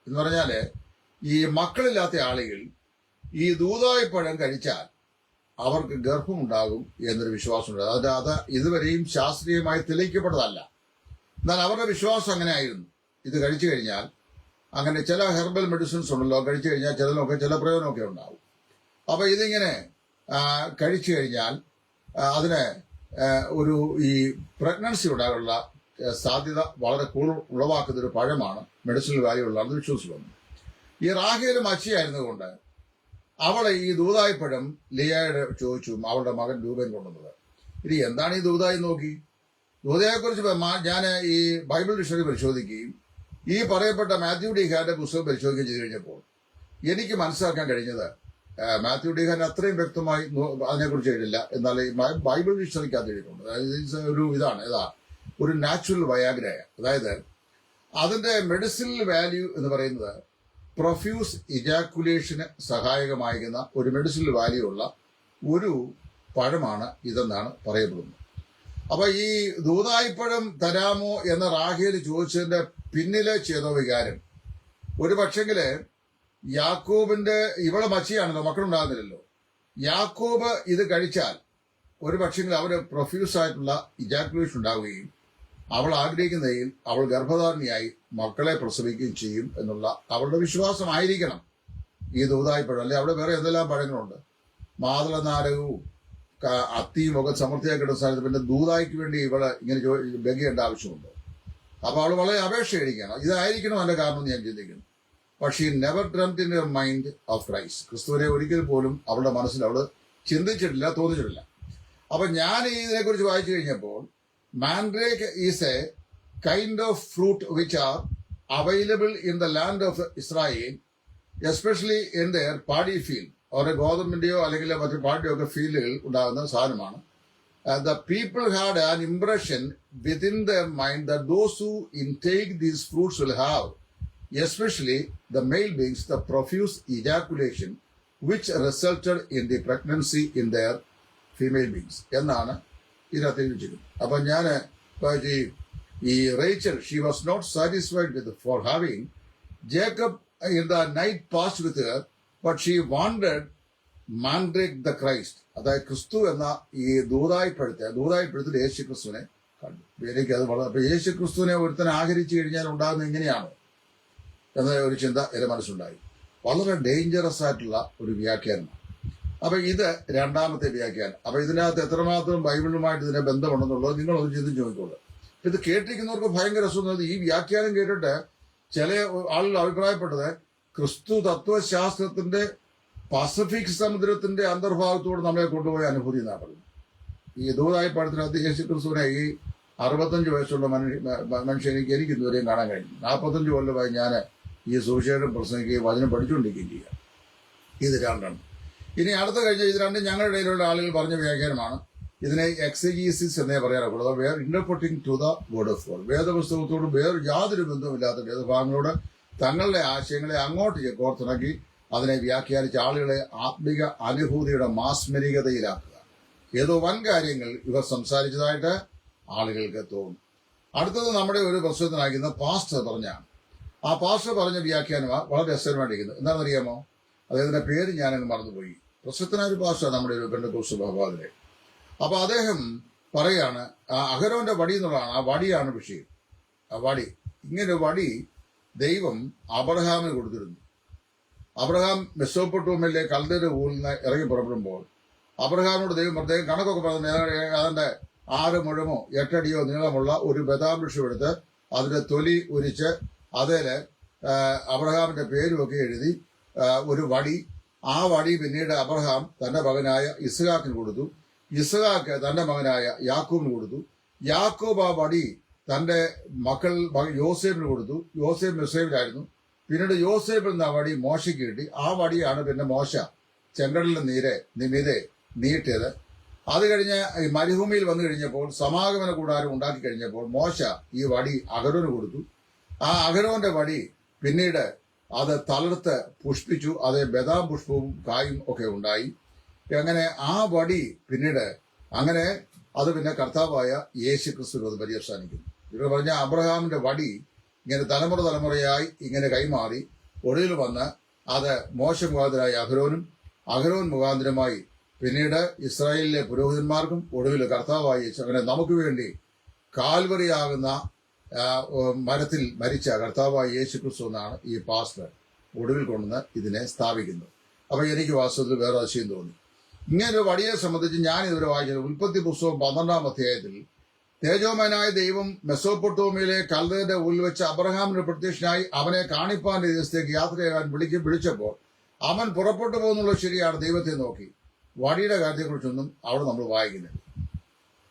എന്ന് പറഞ്ഞാല് ഈ മക്കളില്ലാത്ത ആളുകൾ ഈ ദൂതായിപ്പഴം കഴിച്ചാൽ അവർക്ക് ഗർഭമുണ്ടാകും എന്നൊരു വിശ്വാസമുണ്ട്. അത് ഇതുവരെയും ശാസ്ത്രീയമായി തെളിയിക്കപ്പെട്ടതല്ല. എന്നാൽ അവരുടെ വിശ്വാസം അങ്ങനെ ആയിരുന്നു. ഇത് കഴിച്ചു കഴിഞ്ഞാൽ, അങ്ങനെ ചില ഹെർബൽ മെഡിസിൻസ് ഉണ്ടല്ലോ, കഴിച്ചു കഴിഞ്ഞാൽ ചില പ്രയോജനമൊക്കെ ഉണ്ടാവും. അപ്പൊ ഇതിങ്ങനെ കഴിച്ചു കഴിഞ്ഞാൽ അതിന് ഈ പ്രഗ്നൻസി ഉണ്ടാകാനുള്ള സാധ്യത വളരെ കൂടുതൽ ഉളവാക്കുന്ന ഒരു പഴമാണ്, മെഡിസിനൽ വാല്യൂ ഉള്ളതാണെന്ന് വിശ്വസിക്കുന്നു. ഈ റാഹേൽ മച്ചിയായിരുന്നുകൊണ്ട് അവളെ ഈ ദൂതായിപ്പഴം ലിയയുടെ ചോദിച്ചു അവളുടെ മകൻ രൂപൻ കൊണ്ടുവന്നത്. ഇനി എന്താണ് ഈ ദൂതായി നോക്കി. ദൂതയെക്കുറിച്ച് ഞാൻ ഈ ബൈബിൾ ഡിക്ഷണറി പരിശോധിക്കുകയും ഈ പറയപ്പെട്ട മാത്യു ഡിഹാന്റെ പുസ്തകം പരിശോധിക്കുകയും ചെയ്തു കഴിഞ്ഞപ്പോൾ എനിക്ക് മനസ്സിലാക്കാൻ കഴിഞ്ഞത് മാത്യു ഡിഹാൻ അത്രയും വ്യക്തമായി അതിനെക്കുറിച്ച് എഴുതില്ല. എന്നാൽ ഈ ബൈബിൾ ഡിക്ഷണറിക്കകത്ത് എഴുതിയിട്ടുണ്ട്. അതായത് ഒരു നാച്ചുറൽ വയാഗ്രയ, അതായത് അതിന്റെ മെഡിസിനൽ വാല്യൂ എന്ന് പറയുന്നത് പ്രൊഫ്യൂസ് ഇജാക്കുലേഷന് സഹായകമായിരിക്കുന്ന ഒരു മെഡിസിനൽ വാല്യൂ ഉള്ള ഒരു പഴമാണ് ഇതെന്നാണ് പറയപ്പെടുന്നത്. അപ്പൊ ഈ ദൂതായിപ്പഴം തരാമോ എന്ന റാഹേൽ ചോദിച്ചതിന്റെ പിന്നിലെ ചേതോ വികാരം ഒരു പക്ഷെങ്കില് യാക്കോബിന്റെ ഇവളെ മച്ചിയാണല്ലോ, മക്കളുണ്ടാകുന്നില്ലല്ലോ. യാക്കോബ് ഇത് കഴിച്ചാൽ ഒരു പക്ഷെങ്കിൽ അവര് പ്രൊഫ്യൂസ് ആയിട്ടുള്ള ഇജാക്കുലേഷൻ ഉണ്ടാവുകയും അവൾ ആഗ്രഹിക്കുന്നതിൽ അവൾ ഗർഭധാരണിയായി മക്കളെ പ്രസവിക്കുകയും ചെയ്യും എന്നുള്ള അവളുടെ വിശ്വാസമായിരിക്കണം ഈ ദൂതായിപ്പഴം. അല്ലെ അവിടെ വേറെ എന്തെല്ലാം പഴങ്ങളുണ്ട്, മാതള നാരകവും അത്തിയും ഒക്കെ സമൃദ്ധിയായി കിട്ടുന്ന സ്ഥലത്ത് പിന്നെ ദൂതായിക്ക് വേണ്ടി ഇവള് ഇങ്ങനെ ബെഗിയേണ്ട ആവശ്യമുണ്ട്. അപ്പൊ അവൾ വളരെ അപേക്ഷ കഴിക്കണം. ഇതായിരിക്കണം അതിന്റെ കാരണം എന്ന് ഞാൻ ചിന്തിക്കുന്നു. പക്ഷേ never dreamed in your mind of Christ. ക്രിസ്തുവിനെ ഒരിക്കൽ പോലും അവളുടെ മനസ്സിൽ അവള് ചിന്തിച്ചിട്ടില്ല, തോന്നിച്ചിട്ടില്ല. അപ്പൊ ഞാൻ ഇതിനെക്കുറിച്ച് വായിച്ചു കഴിഞ്ഞപ്പോൾ mandrake is a kind of fruit which are available in the land of Israel, especially in their paddy field. അവരുടെ ഗോതമ്പിന്റെയോ അല്ലെങ്കിൽ മറ്റു പാട്ടിയോ ഒക്കെ ഫീലുകൾ ഉണ്ടാകുന്ന സാധനമാണ്. The people had an impression within their mind that those who intake these fruits will have, especially the male beings, the profuse ejaculation which resulted in the pregnancy in their female beings എന്നാണ് ഇതിനകത്ത് എഴുതിയിരിക്കുന്നത്. അപ്പൊ ഞാൻ ഈ Rachel, she was not satisfied with for having Jacob in the night past with her, but she wanted mandrake the Christ, അതായത് ക്രിസ്തു എന്ന ഈ ദൂതായിപ്പഴുത്തിൽ യേശു ക്രിസ്തുവിനെ കണ്ടു. എനിക്കത് വളരെ, അപ്പൊ യേശു ക്രിസ്തുവിനെ ഒരുത്തനെ ആചരിച്ചു കഴിഞ്ഞാൽ ഉണ്ടാകുന്നത് എങ്ങനെയാണോ എന്ന ഒരു ചിന്ത എന്റെ മനസ്സുണ്ടായി. വളരെ ഡേഞ്ചറസ് ആയിട്ടുള്ള ഒരു വ്യാഖ്യാനമാണ്. അപ്പൊ ഇത് രണ്ടാമത്തെ വ്യാഖ്യാനം. അപ്പൊ ഇതിനകത്ത് എത്രമാത്രം ബൈബിളുമായിട്ട് ഇതിനെ ബന്ധമുണ്ടെന്നുള്ളത് നിങ്ങളൊന്ന് ചിന്തിച്ച് നോക്കിക്കോളൂ. ഇത് കേട്ടിരിക്കുന്നവർക്ക് ഭയങ്കര രസം. ഈ വ്യാഖ്യാനം കേട്ടിട്ട് ചില ആളുകൾ അഭിപ്രായപ്പെട്ടത് ക്രിസ്തു തത്വശാസ്ത്രത്തിന്റെ പസഫിക് സമുദ്രത്തിന്റെ അന്തർഭാഗത്തോട് നമ്മളെ കൊണ്ടുപോയ അനുഭൂതി എന്നാണ് പറയുന്നത്. ഈ ദൂതായി പാഠത്തിനകത്ത് യേശു ക്രിസ്തുവിനെ ഈ 65 വയസ്സുള്ള മനുഷ്യൻ എനിക്ക് ഇതുവരെയും കാണാൻ കഴിഞ്ഞു. 45 കൊല്ലമായി ഞാൻ ഈ സുവിശേഷം പ്രസംഗിക്കുകയും വചനം പഠിച്ചുകൊണ്ടിരിക്കുകയും ചെയ്യുക. ഇത് രണ്ടെണ്ണം. ഇനി അടുത്ത കഴിഞ്ഞ ഇത് രണ്ടും ഞങ്ങളുടെ ഇടയിലുള്ള ആളുകൾ പറഞ്ഞ വ്യാഖ്യാനമാണ്. ഇതിനെ എക്സജീസിസ് എന്നേ പറയാറുള്ളത്. Where interpreting to the word of God. വേദപുസ്തകത്തോട് വേറെ യാതൊരു ബന്ധവുമില്ലാത്ത വേദഭാഗങ്ങളോട് തങ്ങളുടെ ആശയങ്ങളെ അങ്ങോട്ട് കോർത്തിണക്കി അതിനെ വ്യാഖ്യാനിച്ച ആളുകളെ ആത്മിക അനുഭൂതിയുടെ മാസ്മരികതയിലാക്കുക. ഏതോ വൻ കാര്യങ്ങൾ ഇവർ സംസാരിച്ചതായിട്ട് ആളുകൾക്ക് തോന്നും. അടുത്തത് നമ്മുടെ ഒരു പ്രശ്നത്തിനായിരിക്കുന്ന പാസ്റ്റർ പറഞ്ഞാണ്. ആ പാസ്റ്റർ പറഞ്ഞ വ്യാഖ്യാനമാണ് വളരെ രസകരമായിരിക്കുന്നത്. എന്താണെന്നറിയാമോ? അദ്ദേഹത്തിന്റെ പേര് ഞാനങ്ങ് മറന്നുപോയി. പ്രശസ്തനായ ഒരു പാസ്റ്റർ നമ്മുടെ ഒരു പെന്തക്കോസ്ത് സഭയിലെ. അപ്പൊ അദ്ദേഹം പറയാണ്, അഹരോന്റെ വടി എന്നുള്ളതാണ്. ആ വടിയാണ് വിഷയം. ആ വടി, ഇങ്ങനെ വടി ദൈവം അബ്രഹാമിന് കൊടുത്തിരുന്നു. അബ്രഹാം മെസോപ്പൊട്ടേമിയയിലെ കൽദയുടെ ഊരിൽ നിന്ന് ഇറങ്ങി പുറപ്പെടുമ്പോൾ അബ്രഹാമിനോട് ദൈവം പ്രത്യേകം കണക്കൊക്കെ പറഞ്ഞു. അതിന്റെ 6 മുഴമോ 8 അടിയോ നീളമുള്ള ഒരു ബദാം വൃക്ഷം എടുത്ത് അതിന്റെ തൊലി ഉരിച്ച് അതിൽ അബ്രഹാമിന്റെ പേരുമൊക്കെ എഴുതി ഒരു വടി. ആ വടി പിന്നീട് അബ്രഹാം തന്റെ മകനായ ഇസ്ഹാക്കിന് കൊടുത്തു. ഇസ്ഹാക്ക് തന്റെ മകനായ യാക്കൂബിന് കൊടുത്തു. യാക്കൂബ് ആ വടി തന്റെ യോസേഫിന് കൊടുത്തു. യോസേഫ് മിസ്രൈമിലായിരുന്നു. പിന്നീട് യോസേഫിൽ നിന്ന് ആ വടി മോശയ്ക്ക് കിട്ടി. ആ വടിയാണ് പിന്നെ മോശ ചെങ്കടലിന് മീതെ നീട്ടിയത്. അത് കഴിഞ്ഞ് മരുഭൂമിയിൽ വന്നു കഴിഞ്ഞപ്പോൾ സമാഗമന കൂടാരം ഉണ്ടാക്കി കഴിഞ്ഞപ്പോൾ മോശ ഈ വടി അഹരോന് കൊടുത്തു. ആ അഹരോന്റെ വടി പിന്നീട് അത് തളർത്ത് പുഷ്പിച്ചു. അത് ബദാം പുഷ്പവും കായും ഒക്കെ ഉണ്ടായി. അങ്ങനെ ആ വടി പിന്നീട് അങ്ങനെ അത് പിന്നെ കർത്താവായ യേശു ക്രിസ്തു അത് പര്യവസാനിക്കുന്നു. ഇവർ പറഞ്ഞ അബ്രഹാമിന്റെ വടി ഇങ്ങനെ തലമുറയായി ഇങ്ങനെ കൈമാറി ഒടുവിൽ വന്ന് അത് മോശ മുഖാന്തരായ അഹരോൻ മുഖാന്തരമായി പിന്നീട് ഇസ്രായേലിലെ പുരോഹിതന്മാർക്കും ഒടുവിൽ കർത്താവായി യേശു. അങ്ങനെ നമുക്ക് വേണ്ടി കാൽവറിയാകുന്ന മരത്തിൽ മരിച്ച കർത്താവായ യേശു ക്രിസ്തു എന്നാണ് ഈ പാസ്റ്റർ ഒടുവിൽ കൊണ്ടുവന്ന് ഇതിനെ സ്ഥാപിക്കുന്നത്. അപ്പൊ എനിക്ക് വാസ്തവത്തിൽ വേറെ അതിശയം തോന്നി. ഇങ്ങനെ വടിയെ സംബന്ധിച്ച് ഞാൻ ഇതുവരെ വായിച്ചത് ഉൽപ്പത്തി പുസ്തകം 12-ാം അധ്യായത്തിൽ തേജോമയനായ ദൈവം മെസോപ്പൊട്ടേമിയയിലെ കൽദയുടെ ഊരിൽ വെച്ച് അബ്രഹാമിന് പ്രത്യക്ഷനായി അവനെ കാണിപ്പാൻ ദിവസത്തേക്ക് യാത്ര ചെയ്യാൻ വിളിച്ചപ്പോൾ അവൻ പുറപ്പെട്ടു പോകുന്നുള്ളത് ശരിയാണ്. ദൈവത്തെ നോക്കി വടിയുടെ കാര്യത്തെക്കുറിച്ചൊന്നും അവിടെ നമ്മൾ വായിക്കുന്നില്ല.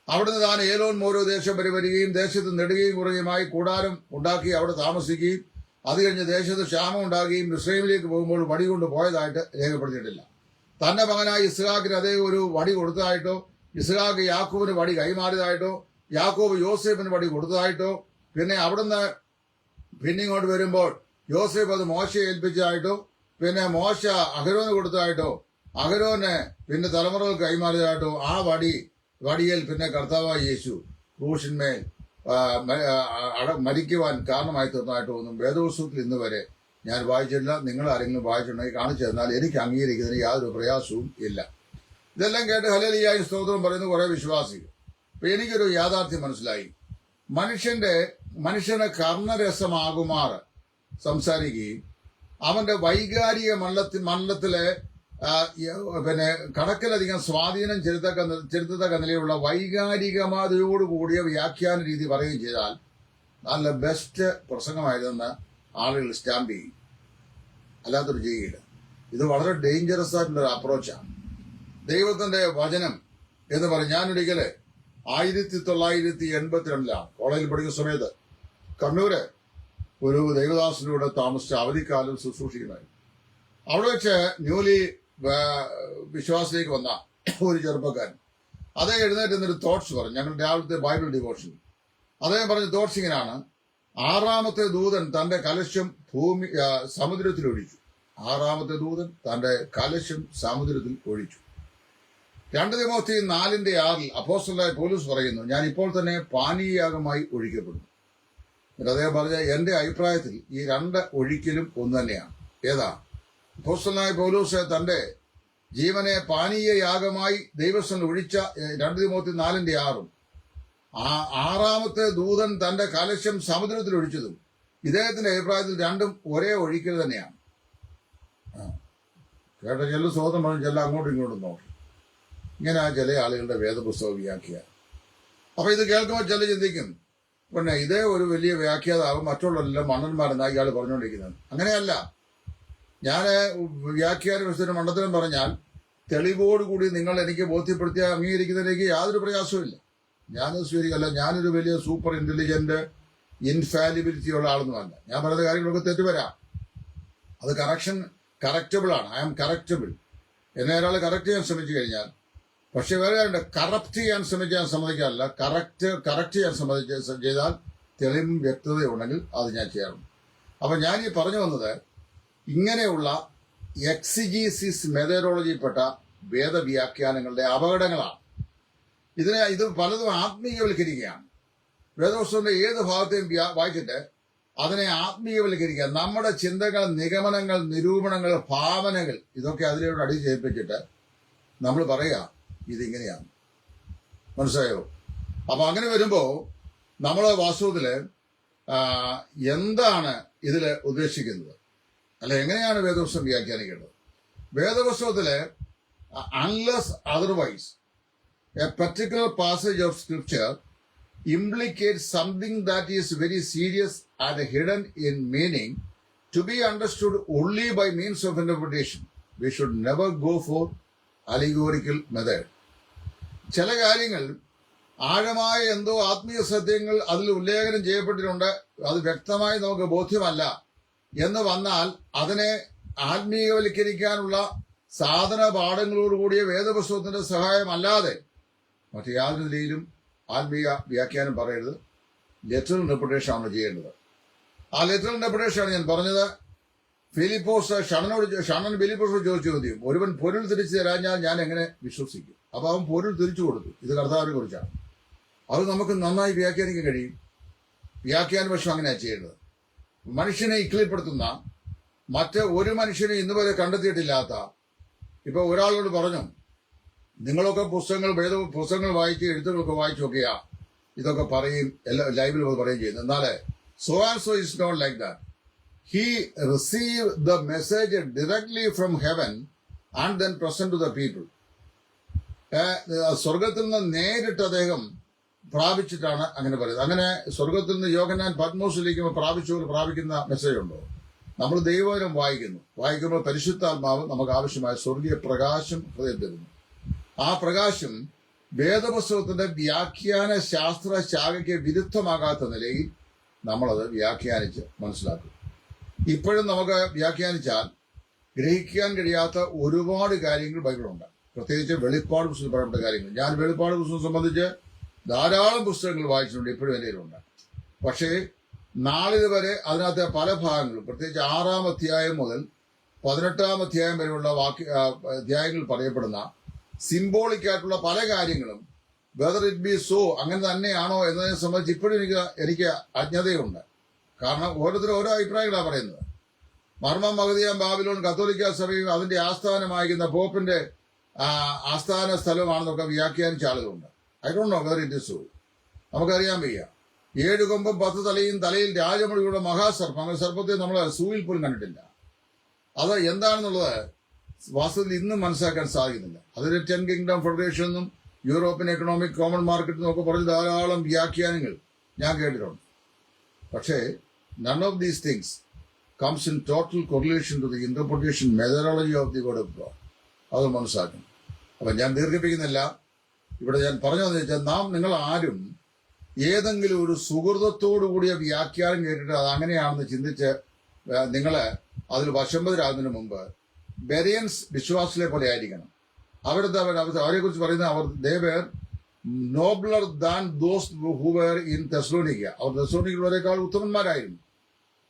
അവിടുന്ന് താൻ ഏലോൻ മോരോ ദേശം വരികയും ദേശത്ത് നെടുകയും കുറയുമായി കൂടാരം ഉണ്ടാക്കി അവിടെ താമസിക്കുകയും അത് കഴിഞ്ഞ് ദേശത്ത് ക്ഷാമം ഉണ്ടാകുകയും മിസ്രൈമിലേക്ക് പോകുമ്പോൾ വടി കൊണ്ട് പോയതായിട്ട് രേഖപ്പെടുത്തിയിട്ടില്ല. തന്റെ മകനായ ഇസ്ഹാക്കിന് അതേ ഒരു വടി കൊടുത്തതായിട്ടോ ഇസ്ഹാക്ക് യാക്കൂബിന് വടി കൈമാറിയതായിട്ടോ യാക്കോബ് യോസേഫിന് വടി കൊടുത്തതായിട്ടോ പിന്നെ അവിടുന്ന് പിന്നെ ഇങ്ങോട്ട് വരുമ്പോൾ യോസേഫ് അത് മോശയെ ഏൽപ്പിച്ചതായിട്ടോ പിന്നെ മോശ അഹരോന് കൊടുത്തതായിട്ടോ അഹരോന് പിന്നെ തലമുറകൾക്ക് കൈമാറിയതായിട്ടോ ആ വടിയിൽ പിന്നെ കർത്താവായ യേശു ക്രൂശിന്മേൽ മരിക്കുവാൻ കാരണമായി തീർന്നതായിട്ടോ ഒന്നും വേദപുസ്തകത്തിൽ ഇന്ന് വരെ ഞാൻ വായിച്ചിട്ടില്ല. നിങ്ങൾ ആരെങ്കിലും വായിച്ചിട്ടുണ്ടെങ്കിൽ കാണിച്ചു തന്നാൽ എനിക്ക് അംഗീകരിക്കുന്നതിന് യാതൊരു പ്രയാസവും ഇല്ല. ഇതെല്ലാം കേട്ട് ഹല്ലേലൂയ സ്തോത്രം പറയുന്ന കുറെ വിശ്വാസികൾ. അപ്പൊ എനിക്കൊരു യാഥാർത്ഥ്യം മനസ്സിലായി. മനുഷ്യന് കർണരസമാകുമാർ സംസാരിക്കുകയും അവന്റെ വൈകാരിക മണ്ഡലത്തിലെ പിന്നെ കണക്കിലധികം സ്വാധീനം ചെലുത്തത്തക്ക നിലയിലുള്ള വൈകാരികമാതയോടുകൂടിയ വ്യാഖ്യാന രീതി പറയുകയും ചെയ്താൽ നല്ല ബെസ്റ്റ് പ്രസംഗമായതെന്ന് ആളുകൾ സ്റ്റാമ്പ് ചെയ്യും. അല്ലാത്തൊരു ചെയ്യുകയില്ല. ഇത് വളരെ ഡേഞ്ചറസ് ആയിട്ടുള്ളൊരു അപ്രോച്ചാണ്. ദൈവത്തിന്റെ വചനം എന്ന് പറയും. ഞാനൊരിക്കല് 1982 കോളേജിൽ പഠിക്കുന്ന സമയത്ത് കണ്ണൂര് ഒരു ദൈവദാസനോട് താമസിച്ച അവധിക്കാലം ശുശ്രൂഷിക്കുമായിരുന്നു. അവിടെ വെച്ച് ന്യൂലി വിശ്വാസത്തിലേക്ക് വന്ന ഒരു ചെറുപ്പക്കാരൻ അതേ എഴുന്നേറ്റ് എന്നൊരു തോട്ട്സ് പറഞ്ഞു. ഞങ്ങൾ രാവിലത്തെ ബൈബിൾ ഡിവോഷൻ അദ്ദേഹം പറഞ്ഞ തോട്ട്സ് ഇങ്ങനെയാണ്: ആറാമത്തെ ദൂതൻ തന്റെ കലശം സമുദ്രത്തിൽ ഒഴിച്ചു. ആറാമത്തെ ദൂതൻ തന്റെ കലശം സമുദ്രത്തിൽ ഒഴിച്ചു. 2 തിമോത്തി 4:6 അപ്പോസ്തലനായ പൗലോസ് പറയുന്നു, ഞാൻ ഇപ്പോൾ തന്നെ പാനീയയാഗമായി ഒഴിക്കപ്പെടുന്നു. എന്നിട്ട് അദ്ദേഹം പറഞ്ഞ എന്റെ അഭിപ്രായത്തിൽ ഈ 2 ഒഴിക്കലും ഒന്ന് തന്നെയാണ്. ഏതാ? അപ്പോസ്തലനായ പൗലോസ് തന്റെ ജീവനെ പാനീയ യാഗമായി ദൈവസ്ഥൻ ഒഴിച്ച 2 തിമോത്തി 4:6 ആറാമത്തെ ദൂതൻ തന്റെ കലശം സമുദ്രത്തിൽ ഒഴിച്ചതും ഇദ്ദേഹത്തിന്റെ അഭിപ്രായത്തിൽ രണ്ടും ഒരേ ഒഴിക്കൽ തന്നെയാണ്. കേട്ട ചെല്ലു സ്വതം പറഞ്ഞു, ചെല്ല അങ്ങോട്ടും ഇങ്ങോട്ടും നോക്കി. ഇങ്ങനെ ചില ആളുകളുടെ വേദപുസ്തക വ്യാഖ്യാനം. അപ്പൊ ഇത് കേൾക്കുമ്പോൾ ചില ചിന്തിക്കും, പിന്നെ ഇതേ ഒരു വലിയ വ്യാഖ്യാതാവും മറ്റുള്ളവരെല്ലാം മണ്ണന്മാരെന്നാ ഇയാൾ പറഞ്ഞുകൊണ്ടിരിക്കുന്നത്. അങ്ങനെയല്ല. ഞാൻ വ്യാഖ്യാന വിശുദ്ധ മണ്ഡലം പറഞ്ഞാൽ തെളിവോടുകൂടി നിങ്ങൾ എനിക്ക് ബോധ്യപ്പെടുത്തിയ അംഗീകരിക്കുന്നതിലേക്ക് യാതൊരു പ്രയാസവും ഞാനത് സ്വീകരിക്കല്ല. ഞാനൊരു വലിയ സൂപ്പർ ഇന്റലിജന്റ് ഇൻഫാലിബിലിറ്റി ഉള്ള ആളൊന്നുമല്ല. ഞാൻ പറയുന്ന കാര്യങ്ങളൊക്കെ തെറ്റുവരാം. അത് കറക്റ്റബിൾ ആണ്. I am correctable. എന്നെ ഒരാൾ കറക്റ്റ് ചെയ്യാൻ ശ്രമിച്ചു കഴിഞ്ഞാൽ, പക്ഷെ വേറെ കാര്യമുണ്ട്, കറപ്റ്റ് ചെയ്യാൻ ശ്രമിക്കാൻ സമ്മതിക്കാറില്ല. കറക്റ്റ് ചെയ്യാൻ ചെയ്താൽ തെളിവും വ്യക്തതയുണ്ടെങ്കിൽ അത് ഞാൻ ചെയ്യാറുണ്ട്. അപ്പൊ ഞാൻ ഈ പറഞ്ഞു വന്നത് ഇങ്ങനെയുള്ള എക്സിജീസിസ് മെത്തഡോളജിയിൽപ്പെട്ട വേദവ്യാഖ്യാനങ്ങളുടെ അപകടങ്ങളാണ്. ഇത് പലതും ആത്മീയവൽക്കരിക്കുകയാണ്. വേദപുസ്തകത്തിന്റെ ഏത് ഭാഗത്തെയും വായിച്ചിട്ട് അതിനെ ആത്മീയവൽക്കരിക്കുക. നമ്മുടെ ചിന്തകൾ, നിഗമനങ്ങൾ, നിരൂപണങ്ങൾ, ഭാവനകൾ ഇതൊക്കെ അതിലൂടെ അടിച്ചേൽപ്പിച്ചിട്ട് നമ്മൾ പറയുക ഇതിങ്ങനെയാണ്. മനസ്സിലായോ? അപ്പൊ അങ്ങനെ വരുമ്പോ നമ്മൾ വാസ്തവത്തില് എന്താണ് ഇതിൽ ഉദ്ദേശിക്കുന്നത്, അല്ല എങ്ങനെയാണ് വേദപുസ്തകം വ്യാഖ്യാനിക്കേണ്ടത്? വേദപുസ്തകത്തില് unless otherwise a particular passage of scripture implicates something that is very serious and hidden in meaning to be understood only by means of interpretation. We should never go for allegorical method. ചില കാര്യങ്ങൾ ആഴമായ എന്തോ ആത്മീയ സത്യങ്ങൾ അതിൽ ഉല്ലേഖനം ചെയ്യപ്പെട്ടിട്ടുണ്ട്, അത് വ്യക്തമായി നമുക്ക് ബോധ്യമല്ല എന്ന് വന്നാൽ അതിനെ ആത്മീയവൽക്കരിക്കാനുള്ള സാധന പാഠങ്ങളോടുകൂടിയ വേദപുസ്തകത്തിന്റെ സഹായമല്ലാതെ മറ്റു യാതൊരു നിലയിലും ആത്മീയ വ്യാഖ്യാനം പറയരുത്. ലെറ്ററൽ ഇന്റർപ്രിട്ടേഷൻ ആണ് ചെയ്യേണ്ടത്. ആ ലെറ്ററൽ ഇന്റർപ്രിട്ടേഷനാണ് ഞാൻ പറഞ്ഞത്. ഷണ്ണൻ ഫിലിപ്പോസ് ചോദിച്ചു ചോദ്യം, ഒരുവൻ പൊരുൾ തിരിച്ചു തരാഞ്ഞാൽ ഞാൻ എങ്ങനെ വിശ്വസിക്കും? അപ്പൊ അവൻ പൊരുൾ തിരിച്ചു കൊടുത്തു. ഇത് കർത്താവിനെ കുറിച്ചാണ്. അത് നമുക്ക് നന്നായി വ്യാഖ്യാനിക്കാൻ കഴിയും. വ്യാഖ്യാന പക്ഷം അങ്ങനെയാണ് ചെയ്യേണ്ടത്. മനുഷ്യനെ ഇക്ലിപ്പെടുത്തുന്ന മറ്റ് ഒരു മനുഷ്യനെ ഇന്നുവരെ കണ്ടെത്തിയിട്ടില്ലാത്ത, ഇപ്പൊ ഒരാളോട് പറഞ്ഞു, നിങ്ങളൊക്കെ പുസ്തകങ്ങൾ വായിച്ച് എഴുത്തുകളൊക്കെ വായിച്ചു നോക്കിയാ ഇതൊക്കെ പറയും, എല്ലാ ലൈവിൽ പറയുകയും ചെയ്യുന്നു. എന്നാലേ so and so is not like that. He receive the message directly from heaven and then present to the people. സ്വർഗത്തിൽ നിന്ന് നേരിട്ട് അദ്ദേഹം പ്രാപിച്ചിട്ടാണ് അങ്ങനെ പറയുന്നത്. അങ്ങനെ സ്വർഗത്തിൽ നിന്ന് യോഹന്നാൻ പത്മോസിലേക്ക് പ്രാപിക്കുന്ന മെസ്സേജ് ഉണ്ടോ? നമ്മൾ ദൈവവചനം വായിക്കുമ്പോൾ പരിശുദ്ധാത്മാവ് നമുക്ക് ആവശ്യമായ സ്വർഗീയ പ്രകാശം ഹൃദയം തരുന്നു. ആ പ്രകാശം വേദപുസ്തകത്തിന്റെ വ്യാഖ്യാന ശാസ്ത്ര ശാഖയ്ക്ക് വിരുദ്ധമാകാത്ത നിലയിൽ നമ്മളത് വ്യാഖ്യാനിച്ച് മനസ്സിലാക്കും. ഇപ്പോഴും നമുക്ക് വ്യാഖ്യാനിച്ചാൽ ഗ്രഹിക്കാൻ കഴിയാത്ത ഒരുപാട് കാര്യങ്ങൾ ബൈബിളുണ്ട്. പ്രത്യേകിച്ച് വെളിപ്പാട് പുസ്തകത്തിൽ പറയപ്പെട്ട കാര്യങ്ങൾ. ഞാൻ വെളിപ്പാട് പുസ്തകം സംബന്ധിച്ച് ധാരാളം പുസ്തകങ്ങൾ വായിച്ചിട്ടുണ്ട്, ഇപ്പോഴും എൻ്റെ കയ്യിലുണ്ട്. പക്ഷേ നാളിത് വരെ അതിനകത്തെ പല ഭാഗങ്ങളും, പ്രത്യേകിച്ച് 6-ാം അധ്യായം മുതൽ 18-ാം അധ്യായം വരെയുള്ള അധ്യായങ്ങളിൽ പറയപ്പെടുന്ന സിംബോളിക് ആയിട്ടുള്ള പല കാര്യങ്ങളും വെദർ ഇറ്റ് ബി സോ അങ്ങനെ തന്നെയാണോ എന്നതിനെ സംബന്ധിച്ച് ഇപ്പോഴും എനിക്ക് അജ്ഞതയുണ്ട്. കാരണം ഓരോരുത്തരും ഓരോ അഭിപ്രായങ്ങളാണ് പറയുന്നത്. മർമ്മം മഹദിയാം ബാബിലോൺ കത്തോലിക്ക സഭയും അതിന്റെ ആസ്ഥാനമായിരിക്കുന്ന പോപ്പിന്റെ ആസ്ഥാന സ്ഥലമാണെന്നൊക്കെ വ്യാഖ്യാനിച്ച ആളുകളുണ്ട്. I don't know whether it is so. നമുക്കറിയാൻ വയ്യ. 7 കൊമ്പും 10 തലയും തലയിൽ രാജമണിയുടെ മഹാസർപ്പം, അങ്ങനെ സർപ്പത്തെ നമ്മൾ സൂയിൽ പോലും കണ്ടിട്ടില്ല. അത് എന്താണെന്നുള്ളത് വാസ്തവത്തിൽ ഇന്നും മനസ്സിലാക്കാൻ സാധിക്കുന്നില്ല. അതൊരു 10 കിങ്ഡം ഫെഡറേഷൻ എന്നും യൂറോപ്യൻ എക്കണോമിക് കോമൺ മാർക്കറ്റ് എന്നൊക്കെ പറഞ്ഞ് ധാരാളം വ്യാഖ്യാനങ്ങൾ ഞാൻ കേട്ടിട്ടുണ്ട്. പക്ഷേ none of these things comes in total correlation to the interpretation methodology of the word of God. അത് മനസ്സിലാക്കണം. അപ്പം ഞാൻ ദീർഘിപ്പിക്കുന്നില്ല. ഇവിടെ ഞാൻ പറഞ്ഞതെന്ന് വെച്ചാൽ നിങ്ങൾ ആരും ഏതെങ്കിലും ഒരു സുഹൃതത്തോടു കൂടിയ വ്യാഖ്യാനം കേട്ടിട്ട് അത് അങ്ങനെയാണെന്ന് ചിന്തിച്ച് നിങ്ങൾ അതിൽ വശംബദരാകുന്നതിന് മുമ്പ് ബെറിയൻസ് വിശ്വാസികളെ പോലെ ആയിരിക്കണം. അവരെ കുറിച്ച് പറയുന്ന they were nobler than those who were in Thessalonica. Our തെസ്സലോനിക്കയിലുള്ളവരെക്കാൾ ഉത്തമന്മാരായിരുന്നു.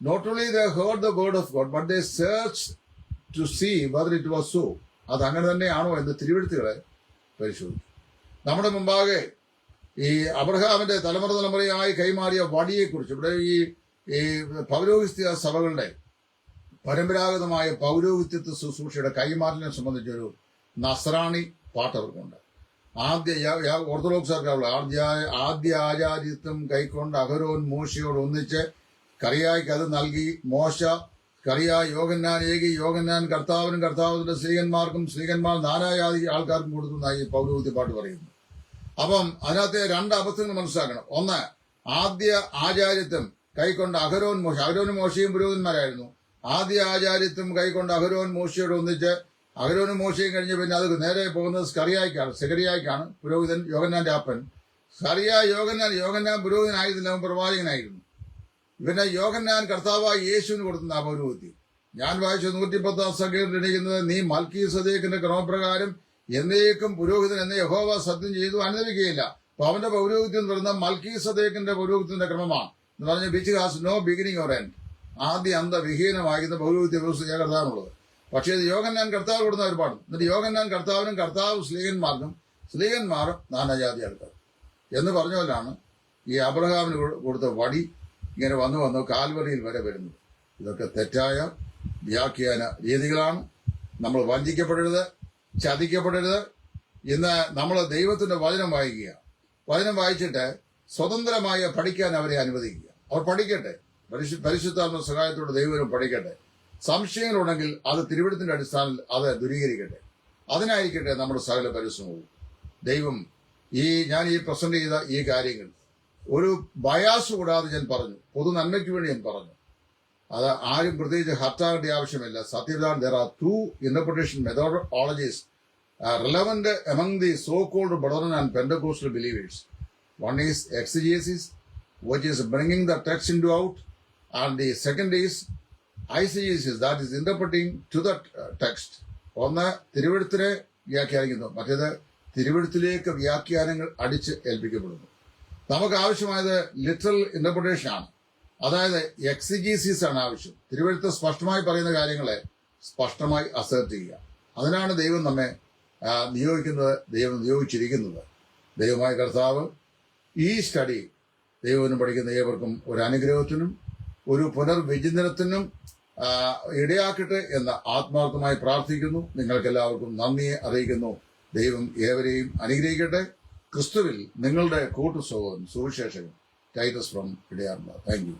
Not only they heard the word of God, but they searched to see whether it was so. അത് അങ്ങനെ തന്നെയാണോ എന്ന് തിരുവെഴുത്തുകളെ പരിശോധിക്കും. നമ്മുടെ മുമ്പാകെ ഈ അബ്രഹാമിന്റെ തലമുറയായി കൈമാറിയ വടിയെക്കുറിച്ച് ഇവിടെ ഈ പൗരോഹിത്യ സഭകളുടെ പരമ്പരാഗതമായ പൗരോഹിത്യത്വ ശുശ്രൂഷയുടെ കൈമാറിനെ സംബന്ധിച്ചൊരു നസ്രാണി പാട്ടവർക്കുണ്ട്. ഓർത്തഡോക്സാർക്കുള്ള ആദ്യ ആചാര്യത്വം കൈക്കൊണ്ട് അഹരോൻ മോശയോട് ഒന്നിച്ച് കറിയായ്ക്ക് അത് നൽകി. മോശ കറിയായി യോഹന്നാനേകി, യോഹന്നാൻ കർത്താവിനും കർത്താവിന്റെ സ്ത്രീകന്മാർക്കും സ്ത്രീകന്മാർ നാനാജാതി ആൾക്കാർക്കും കൊടുത്തുന്നായി പൗരോഹിത്യ പാട്ട് പറയുന്നു. അപ്പം അതിനകത്തെ രണ്ട് അബദ്ധങ്ങൾ മനസ്സിലാക്കണം. ഒന്ന്, ആദ്യ ആചാര്യത്വം കൈക്കൊണ്ട് അഹരോനും മോശയും പുരോഹിതന്മാരായിരുന്നു. ആദ്യ ആചാര്യത്വം കൈക്കൊണ്ട് അഹരോൻ മോശയോട് ഒന്നിച്ച് അഹരോനും മോശയും കഴിഞ്ഞ് പിന്നെ അത് നേരെ പോകുന്നത് സെഖറിയായ്ക്കാണ് പുരോഹിതൻ, യോഹന്നാന്റെ അപ്പൻ. യോഹന്നാൻ പുരോഹിതനായിരുന്നില്ല, അവൻ പ്രവാചകനായിരുന്നു. ഇവനെ യോഹന്നാൻ കർത്താവായി യേശുവിന് കൊടുക്കുന്ന പൗരോഹിത്യം. ഞാൻ വായിച്ച 110 സംഖ്യയിൽ എണീക്കുന്നത്, നീ മൽക്കീസദേക്കിന്റെ ക്രമപ്രകാരം എന്നേക്കും പുരോഹിതൻ എന്ന യഹോവ സത്യം ചെയ്തു അനുദവിക്കുകയില്ല. അപ്പൊ അവന്റെ പൗരോഹിത്യം എന്ന് പറയുന്നത് മൽക്കീസദേക്കിന്റെ പൗരോഹിത്യത്തിന്റെ ക്രമമാണ് എന്ന് പറഞ്ഞ് which has no beginning or end. ആദ്യ വിഹീനമാകുന്ന പൗരോഹിത്യ വ്യവസ്ഥ കർത്താവിനുള്ളത്. പക്ഷേ ഇത് യോഹന്നാൻ കർത്താവ് കൊടുക്കുന്ന ഒരുപാട്. എന്നിട്ട് യോഹന്നാൻ കർത്താവിനും കർത്താവ് സ്ലീഹന്മാരും നാനാജാതി ആൾക്കാർ എന്ന് പറഞ്ഞവരാണ് ഈ അബ്രഹാമിന് കൊടുത്ത വടി ഇങ്ങനെ വന്നു കാൽവറിയിൽ വരെ വരുന്നത്. ഇതൊക്കെ തെറ്റായ വ്യാഖ്യാന രീതികളാണ്. നമ്മൾ വഞ്ചിക്കപ്പെടരുത്, ചതിക്കപ്പെടരുത്. ഇന്ന് നമ്മൾ ദൈവത്തിന്റെ വചനം വായിക്കുക. വചനം വായിച്ചിട്ട് സ്വതന്ത്രമായി പഠിക്കാൻ അവരെ അനുവദിക്കുക. അവർ പഠിക്കട്ടെ, പരിശുദ്ധാത്മ സഹായത്തോടെ ദൈവം പഠിക്കട്ടെ. സംശയങ്ങളുണ്ടെങ്കിൽ അത് തിരുവെഴുത്തിന്റെ അടിസ്ഥാനത്തിൽ അത് ദൂരീകരിക്കട്ടെ. അതിനായിരിക്കട്ടെ നമ്മുടെ സകല പരിശ്രമവും. ദൈവം ഞാൻ പ്രസന്റ് ചെയ്ത ഈ കാര്യങ്ങൾ ഒരു ബയാസ് കൂടാതെ ഞാൻ പറഞ്ഞു, പൊതു നന്മയ്ക്ക് വേണ്ടി ഞാൻ പറഞ്ഞു. അത് ആരും പ്രത്യേകിച്ച് ഹർട്ടാകേണ്ട ആവശ്യമില്ല. സത്യതാണ്, there are two interpretation methodologies relevant among the so-called Brethren and Pentecostal believers. One is exegesis, which is bringing the text into out, and the second is eisegesis, that is interpreting to the text. ഒന്ന് തിരുവെഴുത്തിനെ വ്യാഖ്യാനിക്കുന്നു, മറ്റേത് തിരുവെഴുത്തിലേക്ക് വ്യാഖ്യാനങ്ങൾ അടിച്ച് ഏൽപ്പിക്കപ്പെടുന്നു. നമുക്ക് ആവശ്യമായത് ലിറ്ററൽ ഇന്റർപ്രിട്ടേഷൻ ആണ്, അതായത് എക്സിജീസിസ് ആണ് ആവശ്യം. തിരുവെഴുത്ത് സ്പഷ്ടമായി പറയുന്ന കാര്യങ്ങളെ സ്പഷ്ടമായി അസേർട്ട് ചെയ്യുക. അതിനാണ് ദൈവം നമ്മെ നിയോഗിച്ചിരിക്കുന്നത്. ദൈവമായ കർത്താവ് ഈ സ്റ്റഡി ദൈവം പഠിക്കുന്ന ഏവർക്കും ഒരു അനുഗ്രഹത്തിനും ഒരു പുനർവിചിന്തനത്തിനും ഇടയാക്കട്ടെ എന്ന് ആത്മാർത്ഥമായി പ്രാർത്ഥിക്കുന്നു. നിങ്ങൾക്കെല്ലാവർക്കും നന്ദിയെ അറിയിക്കുന്നു. ദൈവം ഏവരെയും അനുഗ്രഹിക്കട്ടെ. ക്രിസ്തുവിൽ നിങ്ങളുടെ കൂട്ടുസഹോദരൻ സുവിശേഷകൻ ടൈറ്റസ് ഫ്രം ഇടയാറുള്ള. Thank U.